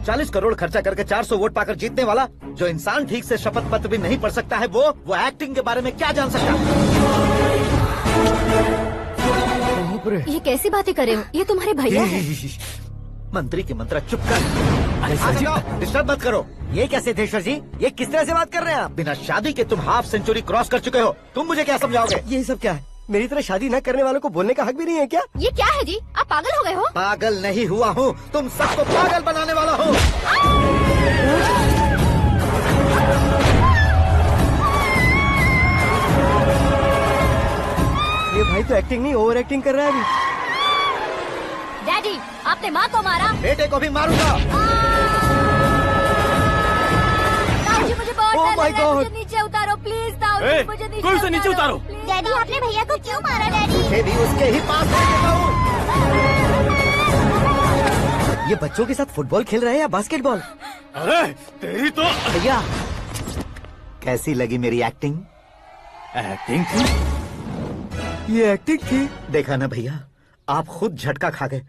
40 करोड़ खर्चा करके 400 वोट पाकर जीतने वाला, जो इंसान ठीक से शपथ पत्र भी नहीं पढ़ सकता है, वो एक्टिंग के बारे में क्या जान सकता है? ये कैसी बातें कर रहे हो? ये तुम्हारे भैया हैं। मंत्री की मंत्रा चुप कर। अरे डिस्टर्ब मत करो। ये क्या सिद्धेश्वर जी, ये किस तरह से बात कर रहे हैं आप? बिना शादी के तुम हाफ सेंचुरी क्रॉस कर चुके हो, तुम मुझे क्या समझाओगे? ये सब क्या है? मेरी तरह शादी न करने वालों को बोलने का हक भी नहीं है क्या? ये क्या है जी, आप पागल हो गए हो? पागल नहीं हुआ हूँ, तुम सबको पागल बनाने वाला हूँ। ये भाई तो एक्टिंग नहीं ओवर एक्टिंग कर रहा है अभी। डैडी, आपने माँ को मारा। बेटे को भी मारूंगा। ताऊ जी मुझे बहुत Oh डर my लग रहा है, God! मुझे नीचे उतारो प्लीज। ताऊ जी मुझे नीचे कोई उसे नीचे उतारो। डैडी आपने भैया को क्यों मारा? डैडी मुझे भी उसके ही पास लेके जाऊं। ये बच्चों के साथ फुटबॉल खेल रहे हैं या बास्केटबॉल? अरे तेरी तो भैया, कैसी लगी मेरी एक्टिंग? एक्टिंग थी? ये एक्टिंग थी। देखा ना भैया, आप खुद झटका खा गए।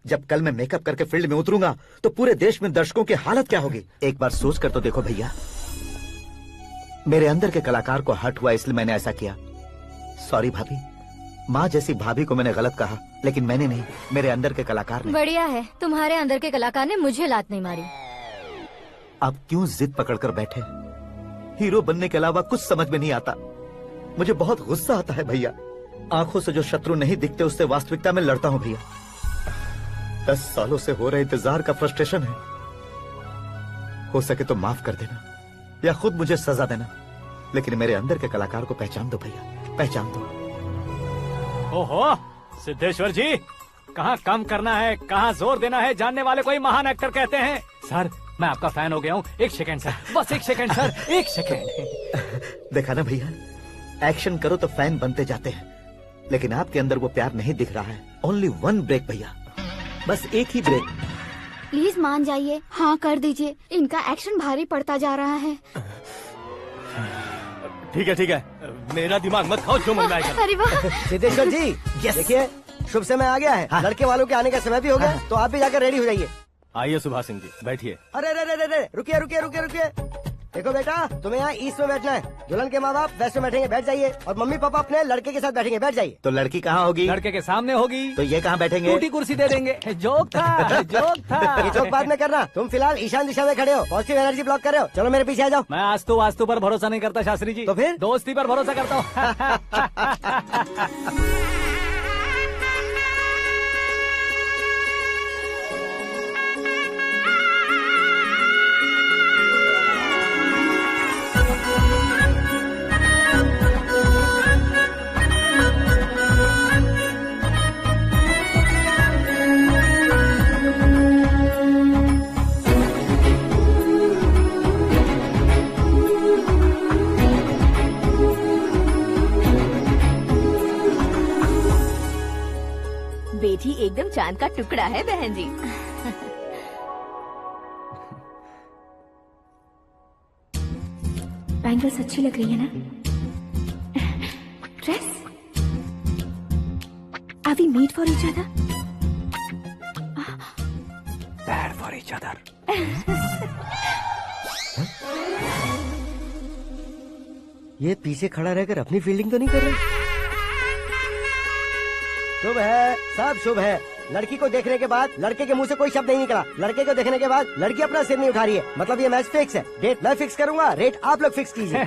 जब कल मैं मेकअप करके फील्ड में उतरूंगा तो पूरे देश में दर्शकों की हालत क्या होगी। एक बार सोच कर तो देखो भैया। मेरे अंदर के कलाकार को हर्ट हुआ इसलिए मैंने ऐसा किया। सॉरी भाभी। माँ जैसी भाभी को मैंने गलत कहा, लेकिन मैंने नहीं, मेरे अंदर के कलाकार ने। बढ़िया है, तुम्हारे अंदर के कलाकार ने मुझे लात नहीं मारी। आप क्यों जिद पकड़कर बैठे? हीरो बनने के अलावा कुछ समझ में नहीं आता। मुझे बहुत गुस्सा आता है भैया। आंखों से जो शत्रु नहीं दिखते उससे वास्तविकता में लड़ता हूँ भैया। 10 सालों से हो रहे इंतजार का फ्रस्ट्रेशन है। हो सके तो माफ कर देना या खुद मुझे सजा देना, लेकिन मेरे अंदर के कलाकार को पहचान दो भैया, पहचान दो। ओहो सिद्धेश्वर जी, कहाँ कम करना है, कहाँ जोर देना है, जानने वाले को ही महान एक्टर कहते हैं। सर मैं आपका फैन हो गया हूँ। एक सेकंड सर, बस एक सेकंड सर, एक सेकंड। देखा ना भैया, एक्शन करो तो फैन बनते जाते हैं, लेकिन आपके अंदर वो प्यार नहीं दिख रहा है। ओनली वन ब्रेक भैया, बस एक ही ब्रेक। प्लीज मान जाइए, हाँ कर दीजिए। इनका एक्शन भारी पड़ता जा रहा है। ठीक है ठीक है, मेरा दिमाग मत खाओ, जो मन में आएगा। अरे वाह सिद्धेश्वर जी, देखिए शुभ समय आ गया है। हाँ। लड़के वालों के आने का समय भी हो गया, तो आप भी जाकर रेडी हो जाइए। आइए सुभाष सिंह जी, बैठिए। अरे अरे अरे अरे, रुकिए रुकिए रुकिए रुकिए। देखो बेटा, तुम्हें यहाँ ईस्ट में बैठना है। दुल्हन के माँ बाप वेस्ट में बैठेंगे, बैठ जाइए। और मम्मी पापा अपने लड़के के साथ बैठेंगे, बैठ जाइए। तो लड़की कहाँ होगी? लड़के के सामने होगी। तो ये कहाँ बैठेंगे? टूटी कुर्सी दे देंगे। जोक था, जोक था। ये जोक बाद में करना। तुम फिलहाल ईशान दिशा में खड़े हो, पॉजिटिव एनर्जी ब्लॉक कर रहे हो। चलो मेरे पीछे आ जाओ। मैं आज तो वास्तु पर भरोसा नहीं करता शास्त्री जी। तो फिर दोस्ती पर भरोसा करता हूँ। बेटी एकदम चांद का टुकड़ा है बहन जी। बैंगल्स अच्छी लग रही है ना? Dress? Are we made for each other? Bad for each other. ये पीछे खड़ा रहकर अपनी फील्डिंग तो नहीं कर रहा? शुभ है, सब शुभ है। लड़की को देखने के बाद लड़के के मुंह से कोई शब्द नहीं निकला। लड़के को देखने के बाद लड़की अपना सिर नहीं उठा रही है, मतलब ये मैच फिक्स है। डेट मैं फिक्स करूंगा, रेट आप लोग फिक्स कीजिए।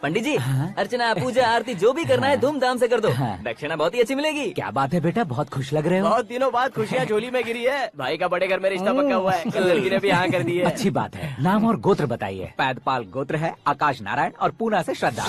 पंडित जी, अर्चना पूजा आरती जो भी करना है धूमधाम से कर दो। दक्षिणा बहुत ही अच्छी मिलेगी। क्या बात है बेटा, बहुत खुश लग रहे हो। बहुत दिनों बाद खुशियाँ झोली में गिरी है। भाई का बड़े घर में रिश्ता पक्का हुआ है। कल लड़की ने भी हाँ कर दी है। अच्छी बात है। नाम और गोत्र बताइए। पैदपाल गोत्र है, आकाश नारायण, और पूना से श्रद्धा।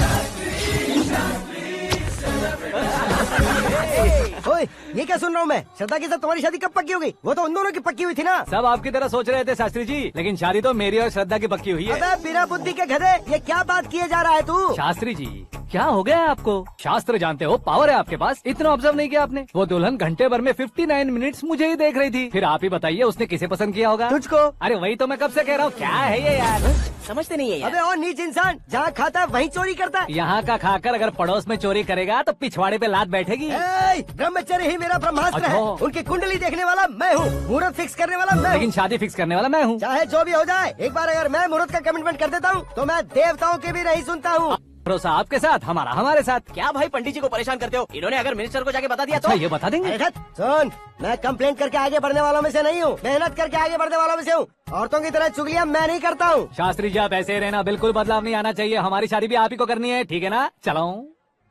ओए, ये क्या सुन रहा हूँ मैं? श्रद्धा के साथ तुम्हारी शादी कब पक्की हो गई? वो तो उन दोनों की पक्की हुई थी ना। सब आपकी तरह सोच रहे थे शास्त्री जी, लेकिन शादी तो मेरी और श्रद्धा की पक्की हुई है। अबे बिना बुद्धि के गधे, ये क्या बात किए जा रहा है तू? शास्त्री जी क्या हो गया है आपको? शास्त्र जानते हो, पावर है आपके पास। इतना ऑब्जर्व नहीं किया आपने? वो दुल्हन घंटे भर में 59 मिनट्स मुझे ही देख रही थी। फिर आप ही बताइए उसने किसे पसंद किया होगा? तुझको। अरे वही तो मैं कब से कह रहा हूँ, क्या है ये यार? समझते नहीं है यार। अबे और नीच इंसान, जहाँ खाता है वहीं चोरी करता है। यहाँ का खाकर अगर पड़ोस में चोरी करेगा तो पिछवाड़े पे लात बैठेगी। ब्रह्मचर्य ही मेरा ब्रह्मास्त्र है। उनकी कुंडली देखने वाला मैं हूँ, मुहूर्त फिक्स करने वाला मैं हूँ, लेकिन शादी फिक्स करने वाला मैं हूँ। चाहे जो भी हो जाए, एक बार अगर मैं मुहूर्त का कमिटमेंट कर देता हूँ तो मैं देवताओं के भी नहीं सुनता हूँ। भरोसा आपके साथ, हमारा हमारे साथ। क्या भाई पंडित जी को परेशान करते हो? इन्होंने अगर मिनिस्टर को जाके बता दिया तो? ये बता देंगे। सुन, मैं कंप्लेंट करके आगे बढ़ने वालों में से नहीं हूँ, मेहनत करके आगे बढ़ने वालों में से हूँ। औरतों की तरह चुगलियाँ मैं नहीं करता हूँ। शास्त्री जी आप ऐसे रहना, बिल्कुल बदलाव नहीं आना चाहिए। हमारी शादी भी आप ही को करनी है, ठीक है ना? चलो।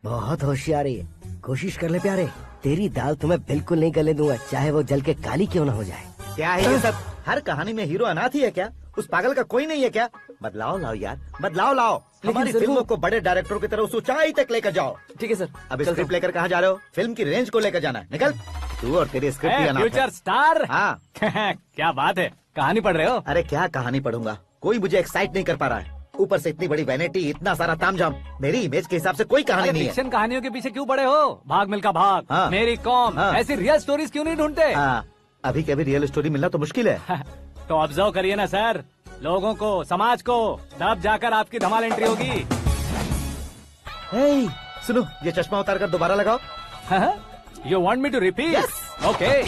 बहुत होशियारी है, कोशिश कर ले प्यारे। तेरी दाल तुम्हें बिल्कुल नहीं गलने दूंगा, चाहे वो जल के काली क्यों न हो जाए। क्या है ये सब? हर कहानी में हीरो अनाथ ही है क्या? उस पागल का कोई नहीं है क्या? बदलाव लाओ यार, बदलाव लाओ। हमारी फिल्मों को बड़े डायरेक्टरों की तरह उस ऊंचाई तक लेकर जाओ। ठीक है सर। अब स्क्रिप्ट लेकर कहाँ जा रहे हो? फिल्म की रेंज को लेकर जाना है। निकल तू और तेरी स्क्रिप्ट ही अनाथ है। Future star. हाँ क्या बात है, कहानी पढ़ रहे हो? अरे क्या कहानी पढ़ूंगा, कोई मुझे एक्साइट नहीं कर पा रहा है। ऊपर से इतनी बड़ी वैनिटी, इतना सारा तामझाम। मेरी इमेज के हिसाब से कोई कहानी नहीं है। फिक्शन कहानियों के पीछे क्यों पड़े हो? भाग मिल्खा भाग, हाँ। मेरी कॉम, हाँ। ऐसी रियल स्टोरीज क्यों नहीं ढूंढते? अभी के अभी रियल स्टोरी मिलना तो मुश्किल है। तो ऑब्जर्व करिए ना सर, लोगों को, समाज को, तब जाकर आपकी धमाल एंट्री होगी। सुनो, ये चश्मा उतार कर दोबारा लगाओ। You want me to repeat? Okay.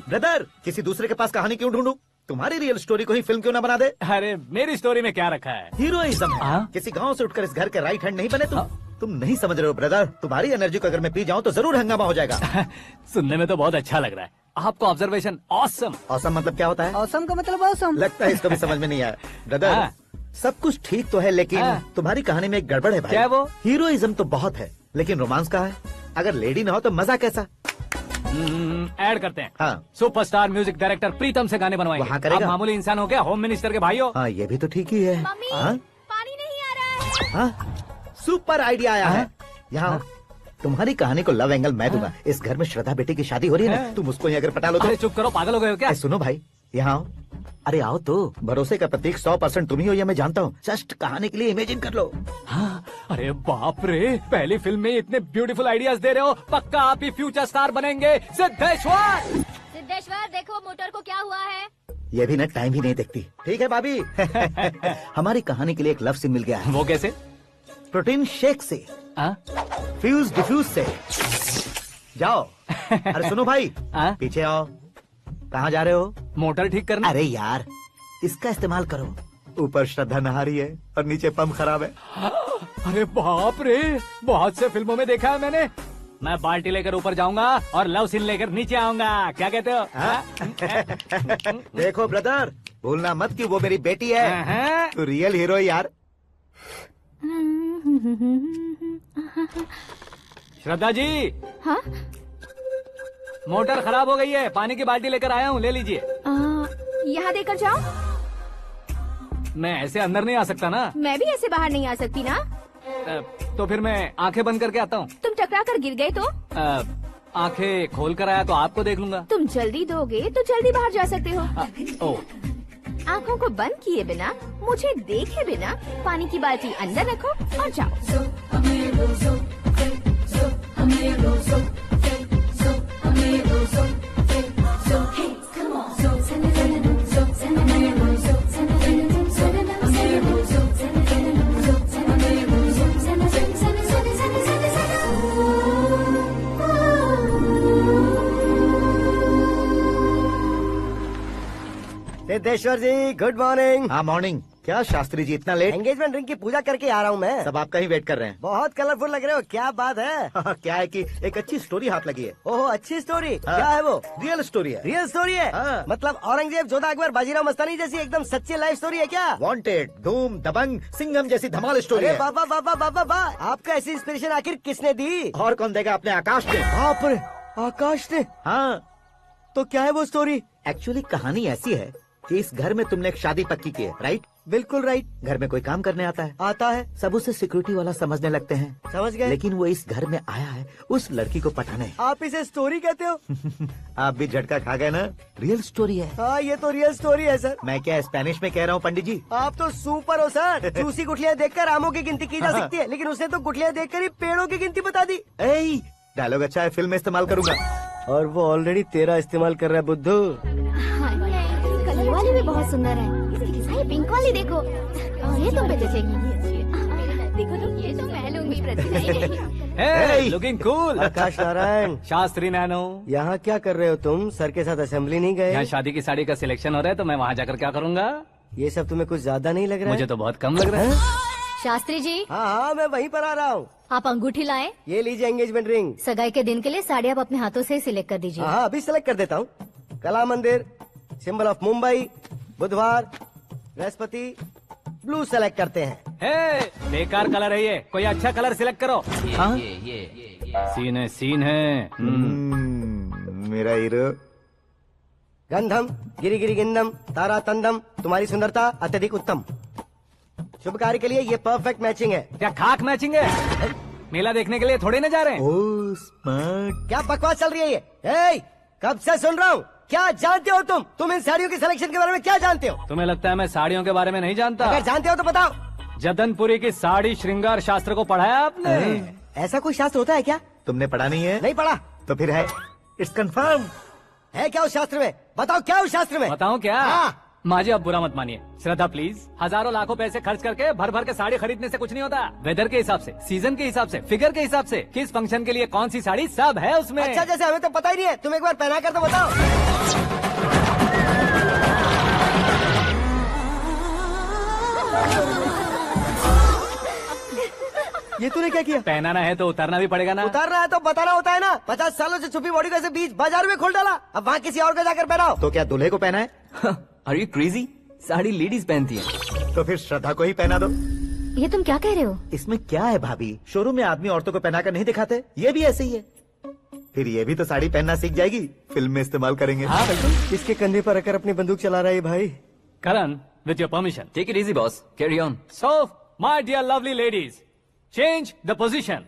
Brother, किसी दूसरे के पास कहानी क्यों ढूंढूं? तुम्हारी रियल स्टोरी को ही फिल्म क्यों ना बना दे? अरे मेरी स्टोरी में क्या रखा है? हीरोइज्म है। किसी गांव से उठकर इस घर के राइट हैंड नहीं बने तुम नहीं समझ रहे हो ब्रदर। तुम्हारी एनर्जी को अगर मैं पी जाऊं तो जरूर हंगामा हो जाएगा। सुनने में तो बहुत अच्छा लग रहा है। आपको ऑब्जर्वेशन ऑसम। ऑसम मतलब क्या होता है? ऑसम का मतलब ऑसम। लगता है इसको भी समझ में नहीं आया। ब्रदर, सब कुछ ठीक तो है, लेकिन तुम्हारी कहानी में एक गड़बड़ है भाई। क्या वो? हीरोइज्म तो बहुत है, लेकिन रोमांस कहाँ है? अगर लेडी ना हो तो मजा कैसा? ऐड करते हैं। हाँ। सुपरस्टार म्यूजिक डायरेक्टर प्रीतम से गाने बनवाएंगे। वहाँ करेगा? आप मामूली इंसान हो क्या? होम मिनिस्टर के भाई हो। हाँ, ये भी तो ठीक ही है। पानी नहीं आ रहा है। सुपर आइडिया आया है। यहाँ तुम्हारी कहानी को लव एंगल मैं दूंगा। इस घर में श्रद्धा बेटी की शादी हो रही है ना, तुम उसको ही अगर पटा लो तो। अरे चुप करो, पागल हो गए हो क्या? सुनो भाई, यहाँ आओ। अरे आओ तो। भरोसे का प्रतीक 100% तुम ही हो, ये मैं जानता हूँ। जस्ट कहानी के लिए इमेजिन कर लो। हाँ, अरे बाप रे, पहली फिल्म में इतने ब्यूटीफुल आइडियाज दे रहे हो। पक्का आप ही फ्यूचर स्टार बनेंगे। सिद्धेश्वर, सिद्धेश्वर देखो मोटर को क्या हुआ है। ये भी ना टाइम ही नहीं देखती। ठीक है भाभी। हमारी कहानी के लिए एक लव सीन मिल गया है। वो कैसे? प्रोटीन शेक से, फ्यूज डिफ्यूज से। जाओ। अरे सुनो भाई, पीछे आओ। कहाँ जा रहे हो? मोटर ठीक करना। अरे यार, इसका इस्तेमाल करो। ऊपर श्रद्धा नहा रही है और नीचे पंप खराब है। अरे बाप रे, बहुत से फिल्मों में देखा है मैंने। मैं बाल्टी लेकर ऊपर जाऊंगा और लव सीन लेकर नीचे आऊंगा। क्या कहते हो? देखो ब्रदर, भूलना मत कि वो मेरी बेटी है। तू रियल हीरो यार। श्रद्धा जी। हाँ? मोटर खराब हो गई है, पानी की बाल्टी लेकर आया हूँ, ले लीजिए। यहाँ देकर जाओ। मैं ऐसे अंदर नहीं आ सकता ना। मैं भी ऐसे बाहर नहीं आ सकती ना। तो फिर मैं आंखें बंद करके आता हूँ। तुम टकरा कर गिर गए तो? आंखें खोल कर आया तो आपको देख लूंगा। तुम जल्दी दोगे तो जल्दी बाहर जा सकते हो। आंखों को बंद किए बिना, मुझे देखे बिना पानी की बाल्टी अंदर रखो और जाओ। सिद्धेश्वर जी, गुड मॉर्निंग। हाँ मॉर्निंग। क्या शास्त्री जी इतना लेट? एंगेजमेंट रिंग की पूजा करके आ रहा हूँ मैं। सब आपका ही वेट कर रहे हैं। बहुत कलरफुल लग रहे हो, क्या बात है? क्या है कि एक अच्छी स्टोरी हाथ लगी है। ओह, अच्छी स्टोरी। क्या है वो? रियल स्टोरी है। रियल स्टोरी है? मतलब औरंगजेब, जोधा अकबर, बाजीराव मस्तानी जैसी एकदम सच्ची लाइफ स्टोरी है क्या? वांटेड, धूम, दबंग, सिंघम जैसी धमाल स्टोरी है। बाबा बाबा बाबा बा, आपका ऐसी इंस्पिरेशन आखिर किसने दी? और कौन देगा? अपने आकाश ने। बाप रे, आकाश ने? हाँ। तो क्या है वो स्टोरी? एक्चुअली कहानी ऐसी है कि इस घर में तुमने एक शादी पक्की की है, राइट? बिल्कुल राइट। घर में कोई काम करने आता है? आता है। सब उसे सिक्योरिटी वाला समझने लगते हैं। समझ गए। लेकिन वो इस घर में आया है उस लड़की को पटाने। आप इसे स्टोरी कहते हो? आप भी झटका खा गए ना। रियल स्टोरी है। हाँ, ये तो रियल स्टोरी है सर। मैं क्या स्पेनिश में कह रहा हूँ पंडित जी? आप तो सुपर हो सर। चूसी गुठलियाँ देखकर आमों की गिनती की जा सकती है, लेकिन उसने तो गुठलियाँ देखकर ही पेड़ों की गिनती बता दी। डायलॉग अच्छा है, फिल्म में इस्तेमाल करूंगा। और वो ऑलरेडी तेरा इस्तेमाल कर रहा है बुद्धू। कलर वाली भी बहुत सुंदर है। इसकी डिजाइन पिंक वाली देखो, ये तुम पे जचेगी। देखो तो ये तो मैं लूंगी। Looking cool. Akash Narayan. Shastri nano. यहाँ क्या कर रहे हो तुम? सर के साथ असेंबली नहीं गए? यहाँ शादी की साड़ी का सिलेक्शन हो रहा है, तो मैं वहाँ जाकर क्या करूँगा? ये सब तुम्हें कुछ ज्यादा नहीं लग रहा है? मुझे तो बहुत कम लग रहा है। शास्त्री जी। हाँ, मैं वहीं पर आ रहा हूँ। आप अंगूठी लाएं। ये लीजिए एंगेजमेंट रिंग। सगाई के दिन के लिए साड़ी आप अपने हाथों से सिलेक्ट कर दीजिए। हाँ, अभी सिलेक्ट कर देता हूँ। कला मंदिर, सिंबल ऑफ मुंबई, बुधवार, बृहस्पति, ब्लू सेलेक्ट करते हैं। बेकार कलर है ये, कोई अच्छा कलर सिलेक्ट करो। सीन है, सीन है। मेरा हीरो। गंधम, गिरी गिरी गिंदम, तारा तंदम, तुम्हारी सुंदरता अत्यधिक उत्तम। शुभ कार्य के लिए ये परफेक्ट मैचिंग है। क्या खाक मैचिंग है? मेला देखने के लिए थोड़े न जा रहे हैं। Oh smart. क्या बकवास चल रही है ये? कब से सुन रहा हूँ। क्या जानते हो तुम इन साड़ियों की सिलेक्शन के बारे में क्या जानते हो? तुम्हें लगता है मैं साड़ियों के बारे में नहीं जानता? अगर जानते हो तो बताओ। जदनपुरी की साड़ी श्रृंगार शास्त्र को पढ़ा है आपने? ऐसा कोई शास्त्र होता है क्या? तुमने पढ़ा नहीं है? नहीं पढ़ा। तो फिर है, इट्स कंफर्म। है क्या उस शास्त्र में? बताओ क्या उस शास्त्र में? बताऊं क्या? हाँ। माँ जी आप बुरा मत मानिए। श्रद्धा प्लीज, हजारों लाखों पैसे खर्च करके भर भर के साड़ी खरीदने से कुछ नहीं होता। वेदर के हिसाब से, सीजन के हिसाब से, फिगर के हिसाब से, किस फंक्शन के लिए कौन सी साड़ी, सब है उसमें। अच्छा, जैसे हमें तो पता ही नहीं है, तुम एक बार पहना कर तो बताओ। ये तूने क्या किया? पहनाना है तो उतारना भी पड़ेगा ना। उतारना है तो बताना होता है ना। 50 सालों से छुपी बॉडी को ऐसे बीच बाजार में खोल डाला, अब वहाँ किसी और को जाकर पहनाओ। तो क्या दूल्हे को पहना है? Are you crazy? Sari ladies पहनती है। तो फिर श्रद्धा को ही पहना दो। ये तुम क्या कह रहे हो? इसमें क्या है भाभी, शोरूम में आदमी औरतों को पहनाकर नहीं दिखाते, ये भी ऐसे ही है। फिर ये भी तो साड़ी पहनना सीख जाएगी, फिल्म में इस्तेमाल करेंगे। हाँ बिल्कुल। इसके कंधे पर रखकर अपनी बंदूक चला रहा है भाई। करण, with your permission. Take it easy, boss. Carry on. So, my dear lovely ladies, change the position.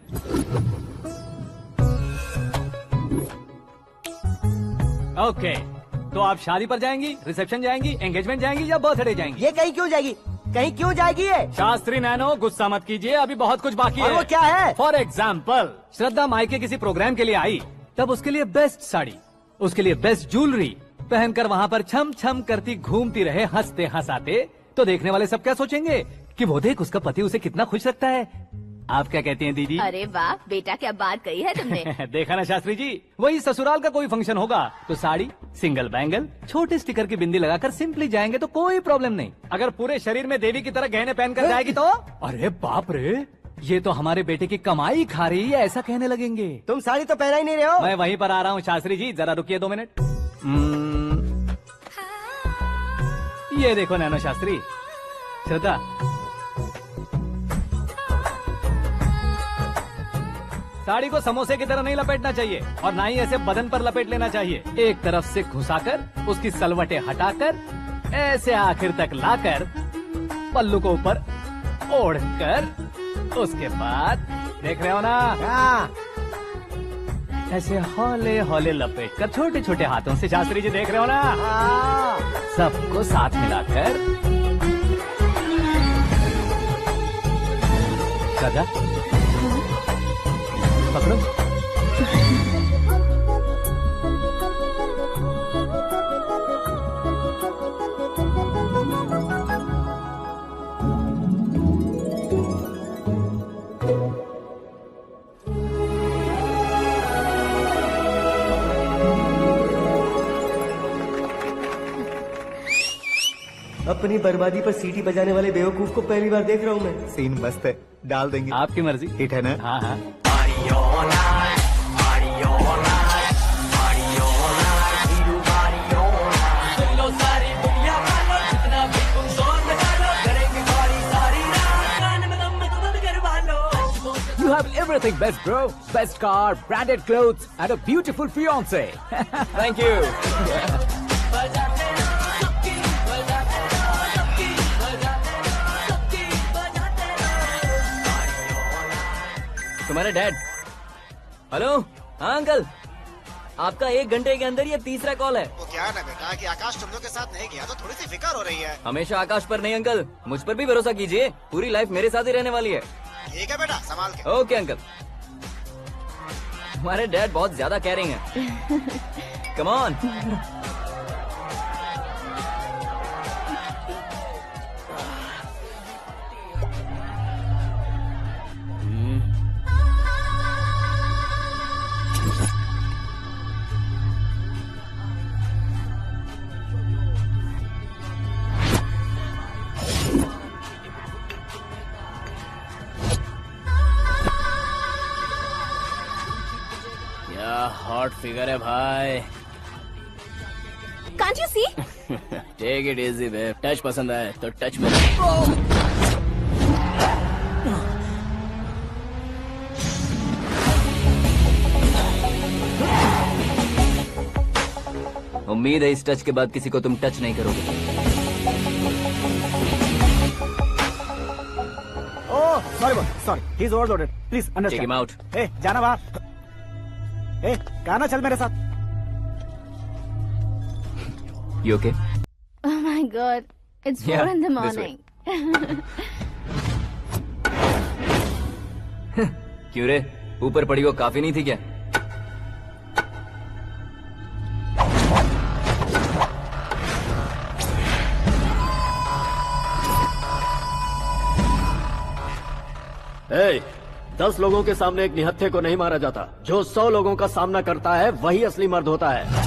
Okay. तो आप शादी पर जाएंगी, रिसेप्शन जाएंगी, एंगेजमेंट जाएंगी या बर्थडे जाएंगी? ये कहीं क्यों जाएगी? कहीं क्यों जाएगी ये? शास्त्री नैनो, गुस्सा मत कीजिए, अभी बहुत कुछ बाकी है। और वो क्या है? फॉर एग्जाम्पल, श्रद्धा मायके किसी प्रोग्राम के लिए आई, तब उसके लिए बेस्ट साड़ी, उसके लिए बेस्ट ज्वेलरी पहनकर वहाँ पर छम छम करती घूमती रहे हंसते हंसाते, तो देखने वाले सब क्या सोचेंगे कि वो देख उसका पति उसे कितना खुश रखता है। आप क्या कहती हैं दीदी? अरे वाह बेटा, क्या बात कही है तुमने। देखा ना शास्त्री जी, वही ससुराल का कोई फंक्शन होगा तो साड़ी, सिंगल बैंगल, छोटे स्टिकर की बिंदी लगाकर सिंपली जाएंगे तो कोई प्रॉब्लम नहीं। अगर पूरे शरीर में देवी की तरह गहने पहनकर जाएगी तो अरे बाप रे, ये तो हमारे बेटे की कमाई खा रही है, ऐसा कहने लगेंगे। तुम साड़ी तो पहना ही नहीं रहे हो। मैं वहीं पर आ रहा हूँ शास्त्री जी, जरा रुकिए 2 मिनट। ये देखो नैनो शास्त्री, श्रद्धा साड़ी को समोसे की तरह नहीं लपेटना चाहिए और ना ही ऐसे बदन पर लपेट लेना चाहिए। एक तरफ से घुसाकर उसकी सलवटें हटाकर ऐसे आखिर तक लाकर पल्लू को ऊपर ओढ़कर उसके बाद देख रहे हो ना, ऐसे हौले हौले लपेट कर छोटे छोटे हाथों से, शास्त्री जी देख रहे हो ना, सबको साथ मिलाकर सदा पकड़ो। अपनी बर्बादी पर सीटी बजाने वाले बेवकूफ को पहली बार देख रहा हूँ मैं। सीन मस्त है, डाल देंगे। आपकी मर्जी। हिट है ना? हाँ हाँ। You have everything best, bro. Best car, branded clothes, and a beautiful fiance. Thank you. तुम्हारे डैड। हेलो, हाँ अंकल, आपका 1 घंटे के अंदर ये 3रा कॉल है। वो क्या ना बेटा कि आकाश तुम लोग के साथ नहीं गया तो थोड़ी सी फिक्र हो रही है। हमेशा आकाश पर नहीं अंकल, मुझ पर भी भरोसा कीजिए, पूरी लाइफ मेरे साथ ही रहने वाली है। ठीक है बेटा, संभाल के। Okay uncle. हमारे डैड बहुत ज्यादा केयरिंग है। Come on. हॉट फिगर है भाई। Can't you see? Take it easy babe, touch पसंद आए तो टच में। उम्मीद है इस टच के बाद किसी को तुम टच नहीं करोगे। Oh sorry, he is overloaded, please understand. Take him out. ए जाना बाहर। ए गाना चल मेरे साथ। You okay? Oh my God, it's 4 Yeah, in the this way. morning. क्यों रे, ऊपर पड़ी वो काफी नहीं थी क्या? ए, 10 लोगों के सामने एक निहत्थे को नहीं मारा जाता। जो 100 लोगों का सामना करता है वही असली मर्द होता है।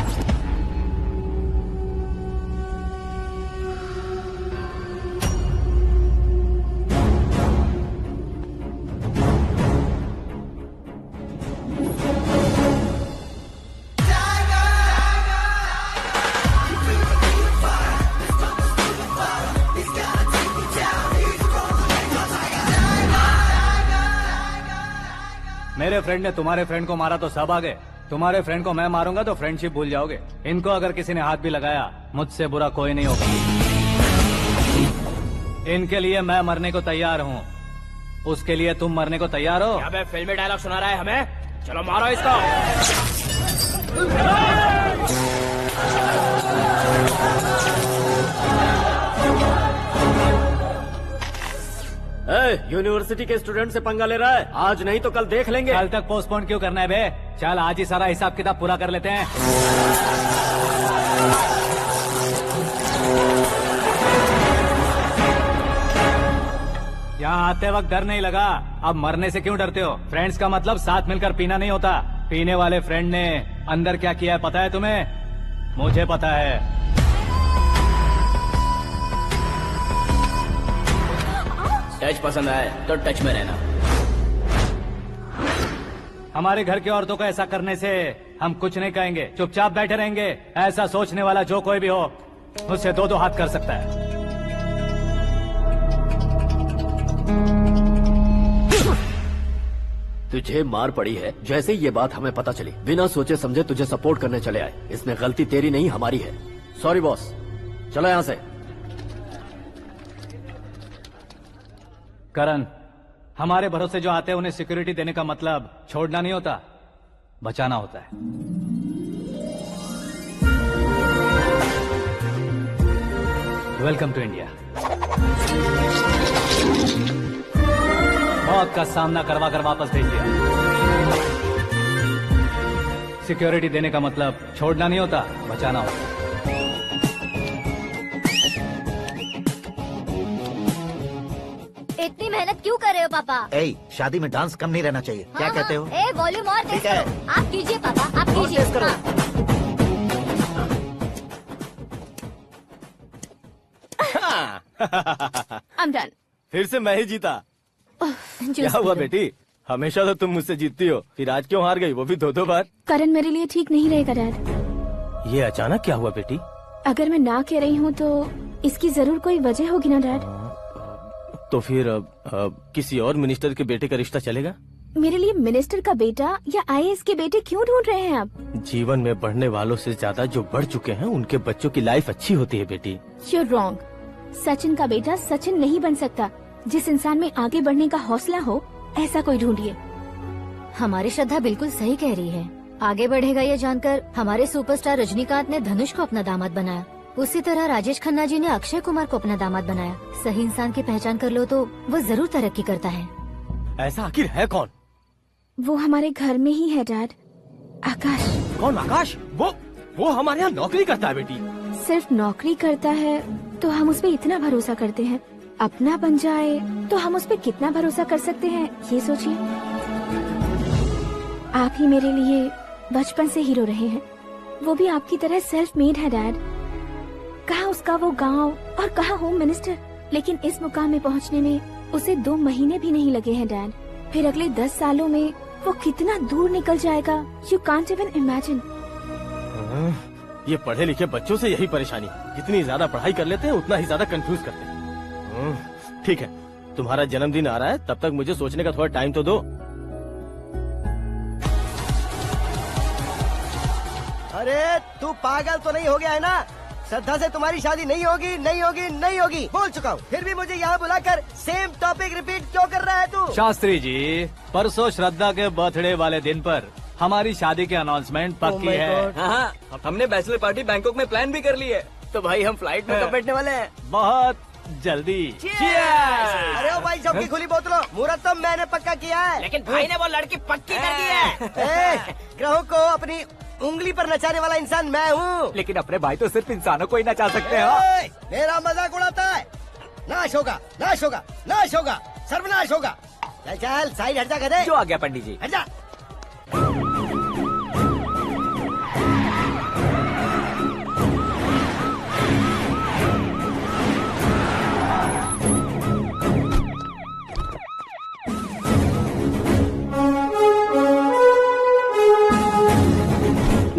मेरे फ्रेंड ने तुम्हारे फ्रेंड को मारा तो सब आ गए। तुम्हारे फ्रेंड को मैं मारूंगा तो फ्रेंडशिप भूल जाओगे। इनको अगर किसी ने हाथ भी लगाया, मुझसे बुरा कोई नहीं होगा। इनके लिए मैं मरने को तैयार हूँ। उसके लिए तुम मरने को तैयार हो? क्या बे फिल्मी डायलॉग सुना रहा है हमें? चलो मारो इसको। यूनिवर्सिटी के स्टूडेंट से पंगा ले रहा है। आज नहीं तो कल देख लेंगे। कल तक पोस्टपोन क्यों करना है बे? चल आज ही सारा हिसाब किताब पूरा कर लेते हैं। यहाँ आते वक्त डर नहीं लगा, अब मरने से क्यों डरते हो? फ्रेंड्स का मतलब साथ मिलकर पीना नहीं होता। पीने वाले फ्रेंड ने अंदर क्या किया है पता है तुम्हें? मुझे पता है। टच पसंद आए तो टच में रहना। हमारे घर की औरतों को ऐसा करने से हम कुछ नहीं कहेंगे, चुपचाप बैठे रहेंगे। ऐसा सोचने वाला जो कोई भी हो, उससे 2-2 हाथ कर सकता है। तुझे मार पड़ी है। जैसे ही ये बात हमें पता चली, बिना सोचे समझे तुझे सपोर्ट करने चले आए। इसमें गलती तेरी नहीं हमारी है। सॉरी बॉस, चलो यहाँ से। करण, हमारे भरोसे जो आते हैं उन्हें सिक्योरिटी देने का मतलब छोड़ना नहीं होता, बचाना होता है। Welcome to India. मौत का सामना करवा कर वापस भेज दिया। सिक्योरिटी देने का मतलब छोड़ना नहीं होता, बचाना होता है। इतनी मेहनत क्यों कर रहे हो पापा? ए, शादी में डांस कम नहीं रहना चाहिए। क्या हाँ, कहते हो? ए, वॉल्यूम और तेज ठीक है। करो। आप कीजिए पापा, आप और कीजिए। तेज करो। I'm done. फिर से मैं ही जीता। जूस क्या हुआ पी लो। बेटी? हमेशा तो तुम मुझसे जीतती हो, फिर आज क्यों हार गई, वो भी 2-2 बार? करण मेरे लिए ठीक नहीं रहेगा डैड। ये अचानक क्या हुआ बेटी? अगर मैं ना कह रही हूँ तो इसकी जरूर कोई वजह होगी ना डैड। तो फिर किसी और मिनिस्टर के बेटे का रिश्ता चलेगा? मेरे लिए मिनिस्टर का बेटा या आईएएस के बेटे क्यों ढूंढ रहे हैं आप? जीवन में बढ़ने वालों से ज्यादा जो बढ़ चुके हैं उनके बच्चों की लाइफ अच्छी होती है बेटी। You're wrong. सचिन का बेटा सचिन नहीं बन सकता। जिस इंसान में आगे बढ़ने का हौसला हो, ऐसा कोई ढूंढिए। हमारी श्रद्धा बिल्कुल सही कह रही है। आगे बढ़ेगा ये जानकर हमारे सुपरस्टार रजनीकांत ने धनुष को अपना दामाद बनाया। उसी तरह राजेश खन्ना जी ने अक्षय कुमार को अपना दामाद बनाया। सही इंसान की पहचान कर लो तो वो जरूर तरक्की करता है। ऐसा आखिर है कौन? वो हमारे घर में ही है डैड। आकाश। कौन आकाश? वो हमारे यहाँ नौकरी करता है बेटी। सिर्फ नौकरी करता है तो हम उस पे इतना भरोसा करते हैं। अपना बन जाए तो हम उस पे कितना भरोसा कर सकते हैं, ये सोचिए। आप ही मेरे लिए बचपन से हीरो रहे हैं। वो भी आपकी तरह सेल्फ मेड है डैड। कहाँ उसका वो गांव और कहाँ होम मिनिस्टर, लेकिन इस मुकाम में पहुँचने में उसे 2 महीने भी नहीं लगे हैं डैड। फिर अगले 10 सालों में वो कितना दूर निकल जाएगा, यू कांट इवन इमेजिन। ये पढ़े लिखे बच्चों से यही परेशानी, जितनी ज्यादा पढ़ाई कर लेते हैं उतना ही ज्यादा कंफ्यूज करते हैं। ठीक है, तुम्हारा जन्मदिन आ रहा है, तब तक मुझे सोचने का थोड़ा टाइम तो दो। अरे तू पागल तो नहीं हो गया है ना? श्रद्धा से तुम्हारी शादी नहीं होगी, नहीं होगी, नहीं होगी, बोल चुका हूँ। फिर भी मुझे यहाँ बुलाकर सेम टॉपिक रिपीट क्यों कर रहा है तू? शास्त्री जी, परसों श्रद्धा के बर्थडे वाले दिन पर हमारी शादी की अनाउंसमेंट पक्की है। हाँ, हमने बैचलर पार्टी बैंकॉक में प्लान भी कर ली है। तो भाई हम फ्लाइट में कब बैठने वाले हैं? बहुत जल्दी। अरे ओ भाई सबकी खुली बोतलों, मुहूर्त तो मैंने पक्का किया है। लेकिन भाई ने वो लड़की पक्की कर दी है। ग्रहों को अपनी उंगली पर नचाने वाला इंसान मैं हूँ। लेकिन अपने भाई तो सिर्फ इंसानों को ही नचा सकते हैं। मेरा मजाक उड़ाता है। नाश होगा, नाश होगा, नाश होगा, सर्वनाश होगा। चल चल साइड हट जा गधे। जो आ गया पंडित जी। हट जा।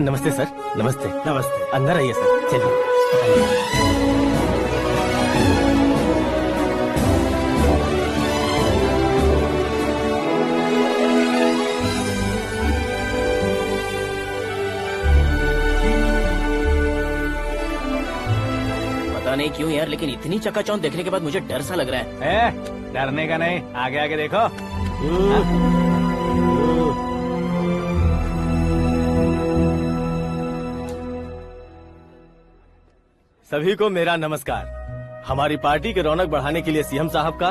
नमस्ते सर। नमस्ते। नमस्ते। अंदर आइए सर। चलिए। पता नहीं क्यों यार, लेकिन इतनी चकाचौंध देखने के बाद मुझे डर सा लग रहा है। डरने का नहीं, आगे आगे देखो। सभी को मेरा नमस्कार। हमारी पार्टी की रौनक बढ़ाने के लिए सीएम साहब का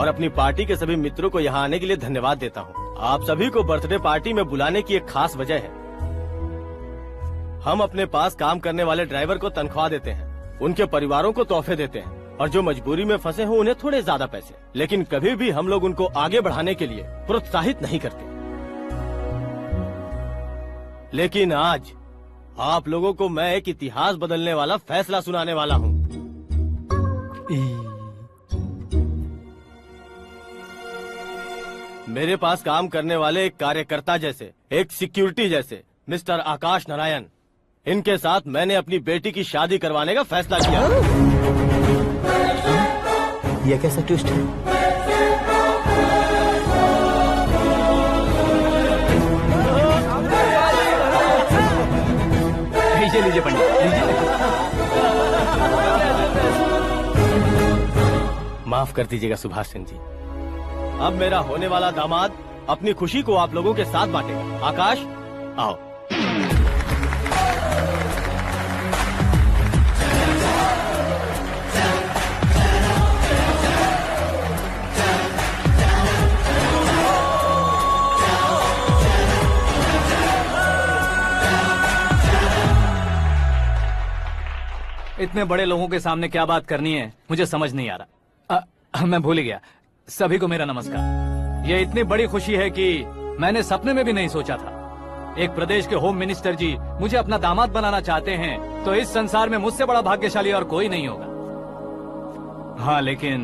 और अपनी पार्टी के सभी मित्रों को यहाँ आने के लिए धन्यवाद देता हूँ। आप सभी को बर्थडे पार्टी में बुलाने की एक खास वजह है। हम अपने पास काम करने वाले ड्राइवर को तनख्वाह देते हैं, उनके परिवारों को तोहफे देते हैं और जो मजबूरी में फंसे हो उन्हें थोड़े ज्यादा पैसे। लेकिन कभी भी हम लोग उनको आगे बढ़ाने के लिए प्रोत्साहित नहीं करते। लेकिन आज आप लोगों को मैं एक इतिहास बदलने वाला फैसला सुनाने वाला हूँ। मेरे पास काम करने वाले एक कार्यकर्ता जैसे, एक सिक्योरिटी जैसे मिस्टर आकाश नारायण, इनके साथ मैंने अपनी बेटी की शादी करवाने का फैसला किया। यह कैसा ट्विस्ट है? लीजिए पंडित, लीजिए। माफ कर दीजिएगा सुभाष सिंह जी। अब मेरा होने वाला दामाद अपनी खुशी को आप लोगों के साथ बांटेगा। आकाश, आओ। इतने बड़े लोगों के सामने क्या बात करनी है मुझे समझ नहीं आ रहा। मैं भूल गया। सभी को मेरा नमस्कार। ये इतनी बड़ी खुशी है कि मैंने सपने में भी नहीं सोचा था। एक प्रदेश के होम मिनिस्टर जी मुझे अपना दामाद बनाना चाहते हैं तो इस संसार में मुझसे बड़ा भाग्यशाली और कोई नहीं होगा। हाँ, लेकिन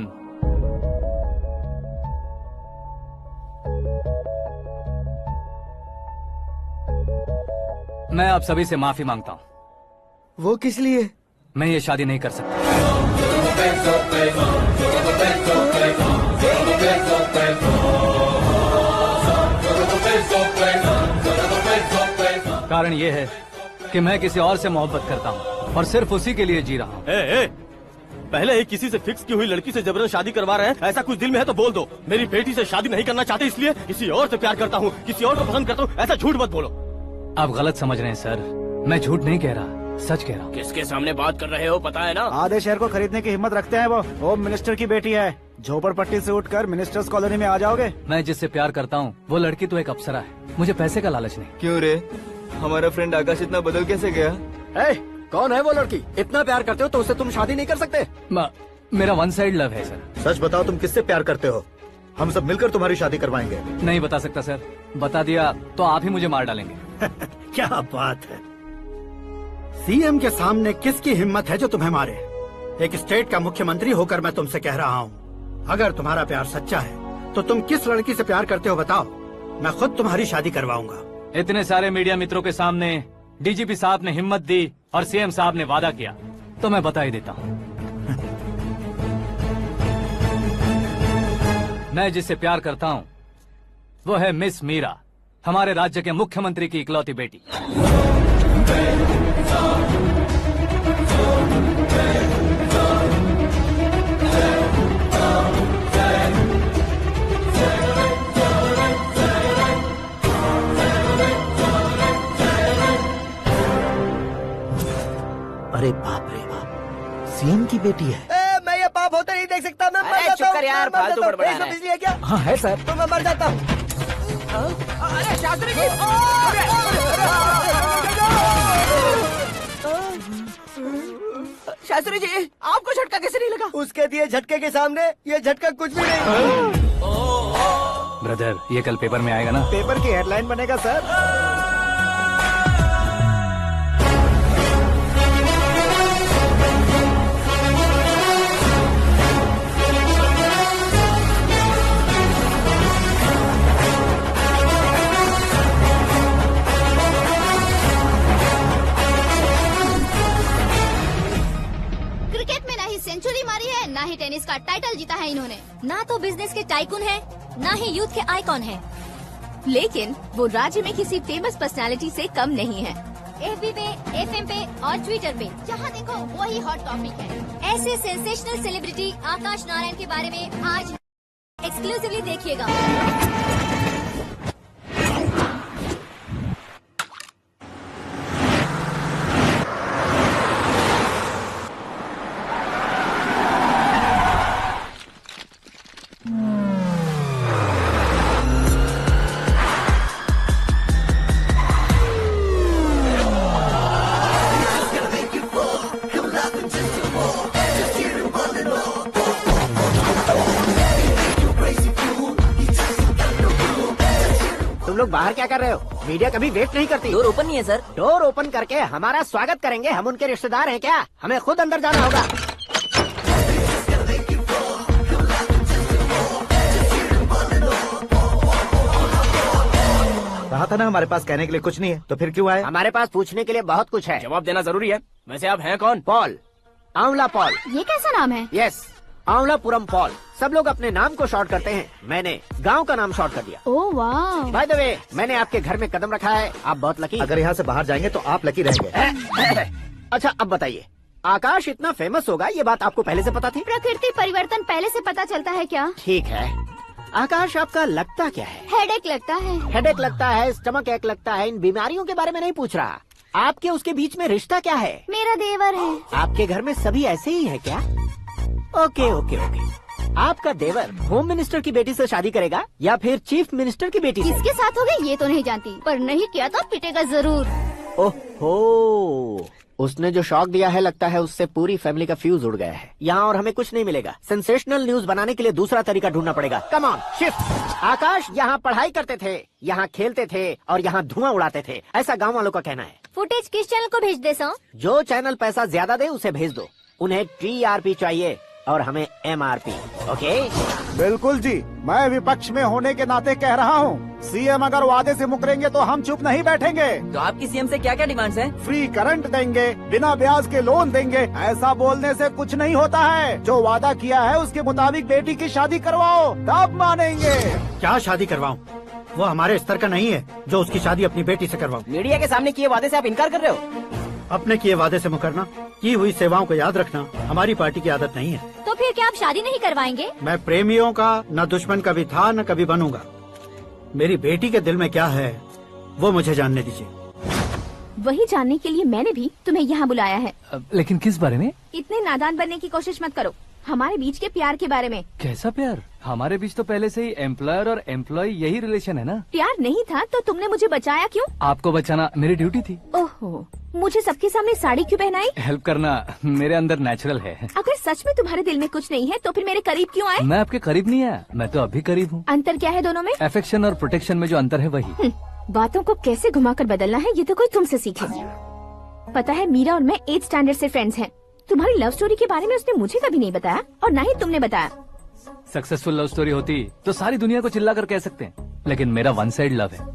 मैं आप सभी से माफी मांगता हूँ। वो किस लिए? मैं ये शादी नहीं कर सकता। कारण ये है कि मैं किसी और से मोहब्बत करता हूँ और सिर्फ उसी के लिए जी रहा हूँ। पहले ही किसी से फिक्स की हुई लड़की से जबरन शादी करवा रहे हैं, ऐसा कुछ दिल में है तो बोल दो। मेरी बेटी से शादी नहीं करना चाहते इसलिए किसी और से प्यार करता हूँ, किसी और को पसंद करता हूँ, ऐसा झूठ मत बोलो। आप गलत समझ रहे हैं सर, मैं झूठ नहीं कह रहा, सच कह रहा हूँ। किसके सामने बात कर रहे हो पता है ना? आधे शहर को खरीदने की हिम्मत रखते हैं वो। होम मिनिस्टर की बेटी है, झोपड़पट्टी से उठकर मिनिस्टर्स कॉलोनी में आ जाओगे। मैं जिससे प्यार करता हूँ वो लड़की तो एक अप्सरा है, मुझे पैसे का लालच नहीं। क्यों रे, हमारा फ्रेंड आकाश इतना बदल कैसे गया? कौन है वो लड़की? इतना प्यार करते हो तो उससे तुम शादी नहीं कर सकते? मेरा वन साइड लव है सर। सच बताओ, तुम किससे प्यार करते हो? हम सब मिलकर तुम्हारी शादी करवाएंगे। नहीं बता सकता सर, बता दिया तो आप ही मुझे मार डालेंगे। क्या बात है, सीएम के सामने किसकी हिम्मत है जो तुम्हें मारे? एक स्टेट का मुख्यमंत्री होकर मैं तुमसे कह रहा हूँ, अगर तुम्हारा प्यार सच्चा है तो तुम किस लड़की से प्यार करते हो बताओ, मैं खुद तुम्हारी शादी करवाऊंगा। इतने सारे मीडिया मित्रों के सामने डीजीपी साहब ने हिम्मत दी और सीएम साहब ने वादा किया तो मैं बता ही देता हूँ। मैं जिससे प्यार करता हूँ वो है मिस मीरा, हमारे राज्य के मुख्यमंत्री की इकलौती बेटी। अरे बाप रे बाप, सीएम की बेटी है। मैं ये पाप होते नहीं देख सकता। मैं मर अरे जाता चुप हूँ, कर यार, मैं मर फालतू जाता हूँ। बड़बड़ा इसमें रहा है। बिजली है क्या? हाँ है सर। तो मैं मर जाता हूँ। अरे शास्त्री जी, शास्त्री जी, आपको झटका कैसे नहीं लगा? उसके दिए झटके के सामने ये झटका कुछ भी नहीं। ब्रदर, ये कल पेपर में आएगा ना? पेपर की हेडलाइन बनेगा सर। क्रिकेट में ना ही सेंचुरी मारी है, ना ही टेनिस का टाइटल जीता है इन्होंने। ना तो बिजनेस के टाइकून है, ना ही यूथ के आइकॉन है। लेकिन वो राज्य में किसी फेमस पर्सनालिटी से कम नहीं है। FB पे, FM पे और ट्विटर पे जहाँ देखो वही हॉट टॉपिक है। ऐसे सेंसेशनल सेलिब्रिटी आकाश नारायण के बारे में आज एक्सक्लूसिवली देखिएगा। तुम लोग बाहर क्या कर रहे हो? मीडिया कभी वेट नहीं करती। डोर ओपन नहीं है सर। डोर ओपन करके हमारा स्वागत करेंगे। हम उनके रिश्तेदार हैं क्या? हमें खुद अंदर जाना होगा। कहा था ना हमारे पास कहने के लिए कुछ नहीं है, तो फिर क्यों आए? हमारे पास पूछने के लिए बहुत कुछ है। जवाब देना जरूरी है। वैसे आप हैं कौन? पॉल, आंवला पॉल। ये कैसा नाम है? Yes, Anwalapuram Paul. सब लोग अपने नाम को शॉर्ट करते हैं, मैंने गांव का नाम शॉर्ट कर दिया। ओह वाह। बाय द वे, मैंने आपके घर में कदम रखा है। आप बहुत लकी। अगर यहाँ से बाहर जाएंगे तो आप लकी रहेंगे। अच्छा अब बताइए, आकाश इतना फेमस होगा ये बात आपको पहले से पता थी? प्रकृति परिवर्तन पहले से पता चलता है क्या? ठीक है, आकाश आपका लगता क्या है? हेडेक लगता है। हेडेक लगता है, स्टमक एक लगता है। इन बीमारियों के बारे में नहीं पूछ रहा। आपके उसके बीच में रिश्ता क्या है? मेरा देवर है। आपके घर में सभी ऐसे ही है क्या? Okay okay okay. आपका देवर होम मिनिस्टर की बेटी से शादी करेगा या फिर चीफ मिनिस्टर की बेटी से? किसके साथ होगा ये तो नहीं जानती, पर नहीं किया तो पिटेगा जरूर। ओहो, उसने जो शॉक दिया है लगता है उससे पूरी फैमिली का फ्यूज उड़ गया है। यहाँ और हमें कुछ नहीं मिलेगा। सेंसेशनल न्यूज बनाने के लिए दूसरा तरीका ढूंढना पड़ेगा। Come on shift. आकाश यहाँ पढ़ाई करते थे, यहाँ खेलते थे और यहाँ धुआं उड़ाते थे, ऐसा गाँव वालों का कहना है। फुटेज किस चैनल को भेज दे सो? जो चैनल पैसा ज्यादा दे उसे भेज दो। उन्हें TRP चाहिए और हमें MRP। ओके? बिल्कुल जी, मैं विपक्ष में होने के नाते कह रहा हूँ, सीएम अगर वादे से मुकरेंगे तो हम चुप नहीं बैठेंगे। तो आपकी सीएम से क्या क्या डिमांड्स हैं? फ्री करंट देंगे, बिना ब्याज के लोन देंगे। ऐसा बोलने से कुछ नहीं होता है। जो वादा किया है उसके मुताबिक बेटी की शादी करवाओ, तब मानेंगे। क्या शादी करवाऊं? वो हमारे स्तर का नहीं है जो उसकी शादी अपनी बेटी से करवाऊं। मीडिया के सामने किए वादे से आप इनकार कर रहे हो? अपने किए वादे से मुकरना, की हुई सेवाओं को याद रखना हमारी पार्टी की आदत नहीं है। तो फिर क्या आप शादी नहीं करवाएंगे? मैं प्रेमियों का न दुश्मन कभी था न कभी बनूंगा। मेरी बेटी के दिल में क्या है वो मुझे जानने दीजिए। वही जानने के लिए मैंने भी तुम्हें यहाँ बुलाया है। लेकिन किस बारे में? इतने नादान बनने की कोशिश मत करो। हमारे बीच के प्यार के बारे में। कैसा प्यार? हमारे बीच तो पहले से ही एम्प्लॉयर और एम्प्लॉय यही रिलेशन है ना। प्यार नहीं था तो तुमने मुझे बचाया क्यों? आपको बचाना मेरी ड्यूटी थी। ओहो, मुझे सबके सामने साड़ी क्यों पहनाई? हेल्प करना मेरे अंदर नेचुरल है। अगर सच में तुम्हारे दिल में कुछ नहीं है तो फिर मेरे करीब क्यों आए? मैं आपके करीब नहीं आया, मैं तो अभी करीब हूँ। अंतर क्या है दोनों में? अफेक्शन और प्रोटेक्शन में जो अंतर है वही। बातों को कैसे घुमाकर बदलना है ये तो कोई तुमसे सीखे। पता है, मीरा और मैं 8th स्टैंडर्ड से फ्रेंड्स हैं। तुम्हारी लव स्टोरी के बारे में उसने मुझे कभी नहीं बताया और न ही तुमने बताया। सक्सेसफुल लव स्टोरी होती तो सारी दुनिया को चिल्ला कर कह सकते हैं, लेकिन मेरा वन साइड लव है,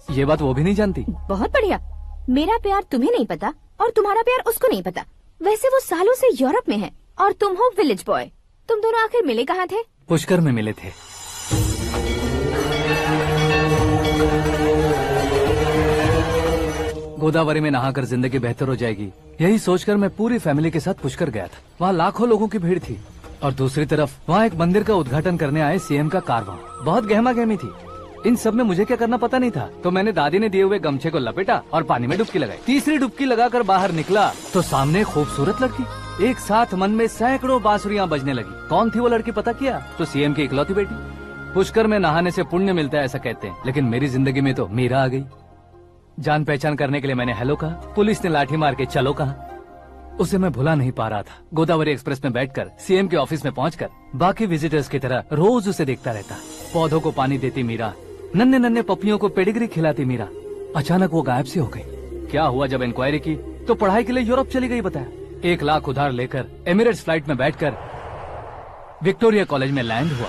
ये बात वो भी नहीं जानती। बहुत बढ़िया। मेरा प्यार तुम्हें नहीं पता और तुम्हारा प्यार उसको नहीं पता। वैसे वो सालों से यूरोप में है और तुम हो विलेज बॉय। तुम दोनों आखिर मिले कहाँ थे? पुष्कर में मिले थे। गोदावरी में नहाकर जिंदगी बेहतर हो जाएगी, यही सोचकर मैं पूरी फैमिली के साथ पुष्कर गया था। वहाँ लाखों लोगों की भीड़ थी और दूसरी तरफ वहाँ एक मंदिर का उद्घाटन करने आए सीएम का कारवां। बहुत गहमा गहमी थी। इन सब में मुझे क्या करना पता नहीं था, तो मैंने दादी ने दिए हुए गमछे को लपेटा और पानी में डुबकी लगाई। तीसरी डुबकी लगाकर बाहर निकला तो सामने खूबसूरत लड़की। एक साथ मन में सैकड़ों बांसुरियां बजने लगी। कौन थी वो लड़की पता किया? तो सीएम की इकलौती बेटी। पुष्कर में नहाने से पुण्य मिलता है ऐसा कहते हैं, लेकिन मेरी जिंदगी में तो मीरा आ गई। जान पहचान करने के लिए मैंने हेलो कहा, पुलिस ने लाठी मार के चलो कहा। उसे मैं भुला नहीं पा रहा था। गोदावरी एक्सप्रेस में बैठकर सीएम के ऑफिस में पहुंचकर बाकी विजिटर्स की तरह रोज उसे देखता रहता। पौधों को पानी देती मीरा, नन्हे नन्हे पपियों को पेडिग्री खिलाती मीरा। अचानक वो गायब सी हो गई। क्या हुआ? जब इंक्वायरी की तो पढ़ाई के लिए यूरोप चली गई बताया। 1 लाख उधार लेकर एमिरेट्स फ्लाइट में बैठकर विक्टोरिया कॉलेज में लैंड हुआ।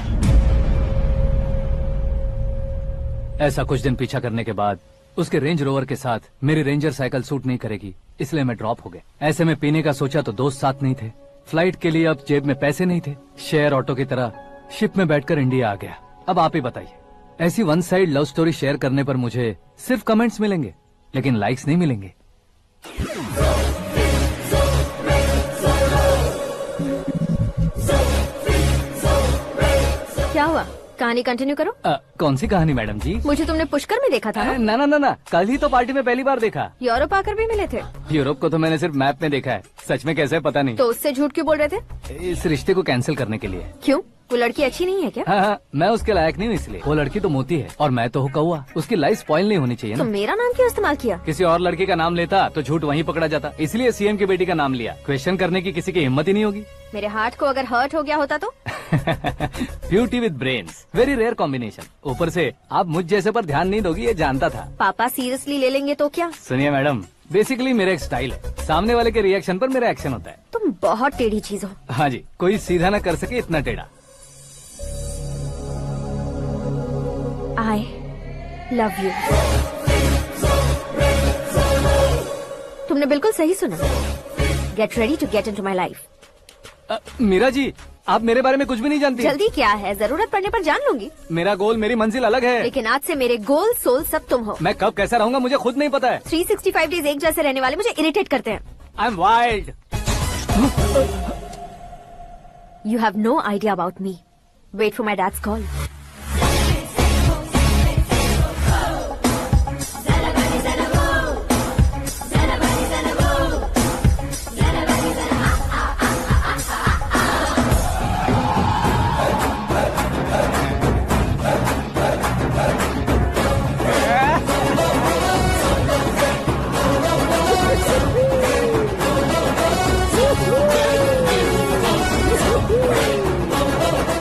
ऐसा कुछ दिन पीछा करने के बाद उसके रेंज रोवर के साथ मेरी रेंजर साइकिल सूट नहीं करेगी, इसलिए मैं ड्रॉप हो गया। ऐसे में पीने का सोचा तो दोस्त साथ नहीं थे। फ्लाइट के लिए अब जेब में पैसे नहीं थे। शेयर ऑटो की तरह शिप में बैठकर इंडिया आ गया। अब आप ही बताइए, ऐसी one side love story share करने पर मुझे सिर्फ कमेंट्स मिलेंगे, लेकिन लाइक्स नहीं मिलेंगे। क्या हुआ? कहानी कंटिन्यू करो। कौन सी कहानी मैडम जी? मुझे तुमने पुष्कर में देखा था ना? ना, कल ही तो पार्टी में पहली बार देखा। यूरोप आकर भी मिले थे? यूरोप को तो मैंने सिर्फ मैप में देखा है, सच में कैसे पता नहीं। तो उससे झूठ क्यों बोल रहे थे? इस रिश्ते को कैंसिल करने के लिए। क्यों? वो लड़की अच्छी नहीं है क्या? हाँ, मैं उसके लायक नहीं हूँ इसलिए। वो लड़की तो मोती है और मैं तो हूँ कौवा। उसकी लाइफ स्पॉइल नहीं होनी चाहिए तो ना। मेरा नाम क्यों इस्तेमाल किया? किसी और लड़की का नाम लेता तो झूठ वहीं पकड़ा जाता, इसलिए सीएम की बेटी का नाम लिया। क्वेश्चन करने की किसी की हिम्मत ही नहीं होगी। मेरे हार्ट को अगर हर्ट हो गया होता तो? Beauty with brains, very rare combination. ऊपर से आप मुझ जैसे पर ध्यान नहीं दोगी ये जानता था। पापा सीरियसली ले लेंगे तो क्या? सुनिए मैडम, बेसिकली मेरा एक स्टाइल है, सामने वाले के रिएक्शन पर मेरा एक्शन होता है। तुम बहुत टेढ़ी चीज हो। हाँ जी, कोई सीधा न कर सके इतना टेढ़ा। I love you। तुमने बिल्कुल सही सुना। Get ready to get into my life। Meera ji, आप मेरे बारे में कुछ भी नहीं जानती। जल्दी क्या है, जरूरत पड़ने पर जान लूंगी। मेरा गोल, मेरी मंजिल अलग है। लेकिन आज से मेरे गोल सोल सब तुम हो। मैं कब कैसा रहूंगा मुझे खुद नहीं पता है। 365 डेज एक जैसे रहने वाले मुझे इरिटेट करते हैं। I am wild. You have no idea about me। Wait for my dad's call।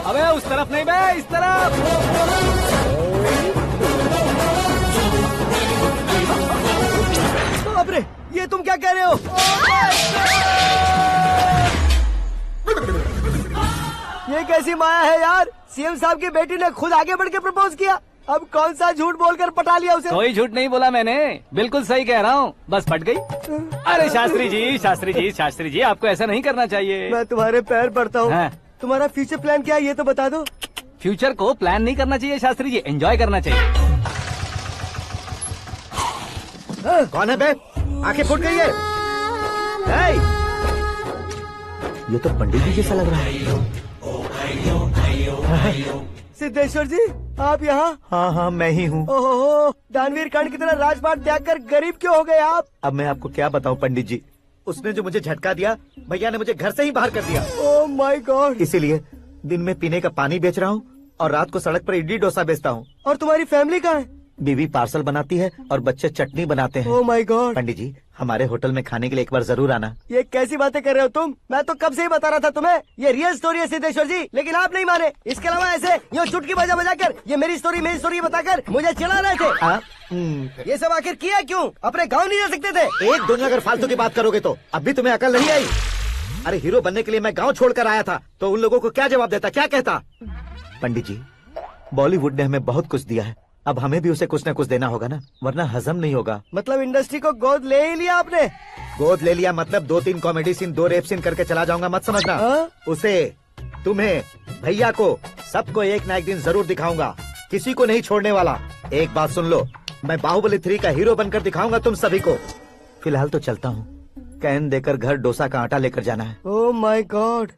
अबे उस तरफ नहीं बे, इस तरफ। बाप रे, ये तुम क्या कह रहे हो? ये कैसी माया है यार? सीएम साहब की बेटी ने खुद आगे बढ़ के प्रपोज किया। अब कौन सा झूठ बोलकर पटा लिया उसे? कोई झूठ नहीं बोला मैंने, बिल्कुल सही कह रहा हूँ, बस पट गई। अरे शास्त्री जी, आपको ऐसा नहीं करना चाहिए। मैं तुम्हारे पैर पड़ता हूँ। हाँ। तुम्हारा फ्यूचर प्लान क्या है ये तो बता दो। फ्यूचर को प्लान नहीं करना चाहिए शास्त्री जी, एंजॉय करना चाहिए। कौन है बे? आंखें फूट गई है। hey! ये तो पंडित जी जैसा लग रहा है। सिद्धेश्वर जी, आप यहाँ? हाँ, मैं ही हूँ। ओहो, दानवीर कांड की तरह राजपाट त्याग कर गरीब क्यों हो गए आप? अब मैं आपको क्या बताऊँ पंडित जी, उसने जो मुझे झटका दिया, भैया ने मुझे घर से ही बाहर कर दिया। Oh my God. इसीलिए दिन में पीने का पानी बेच रहा हूँ और रात को सड़क पर इडली डोसा बेचता हूँ। और तुम्हारी फैमिली कहाँ है? बीवी पार्सल बनाती है और बच्चे चटनी बनाते हैं। Oh my God. पंडित जी, हमारे होटल में खाने के लिए एक बार जरूर आना। ये कैसी बातें कर रहे हो तुम? मैं तो कब से ही बता रहा था तुम्हें, ये रियल स्टोरी है सिद्धेश्वर जी, लेकिन आप नहीं माने। इसके अलावा ऐसे यूँ चुटकी बजा कर ये मेरी स्टोरी बताकर मुझे चिढ़ा रहे थे। ये सब आखिर किया क्यों? अपने गाँव नहीं जा सकते थे? एक दुनिया अगर फालतू की बात करोगे तो अब भी तुम्हें अकल नहीं आई। अरे हीरो बनने के लिए मैं गाँव छोड़कर आया था, तो उन लोगों को क्या जवाब देता, क्या कहता? पंडित जी, बॉलीवुड ने हमें बहुत कुछ दिया है, अब हमें भी उसे कुछ न कुछ देना होगा ना, वरना हजम नहीं होगा। मतलब इंडस्ट्री को गोद ले ही लिया आपने? गोद ले लिया मतलब 2-3 कॉमेडी सीन, 2 रेप सीन करके चला जाऊंगा मत समझना। उसे, तुम्हें, भैया को, सबको एक ना एक दिन जरूर दिखाऊंगा, किसी को नहीं छोड़ने वाला। एक बात सुन लो, मैं बाहुबली 3 का हीरो बनकर दिखाऊंगा तुम सभी को। फिलहाल तो चलता हूँ, कैन देकर घर डोसा का आटा लेकर जाना है। Oh my God.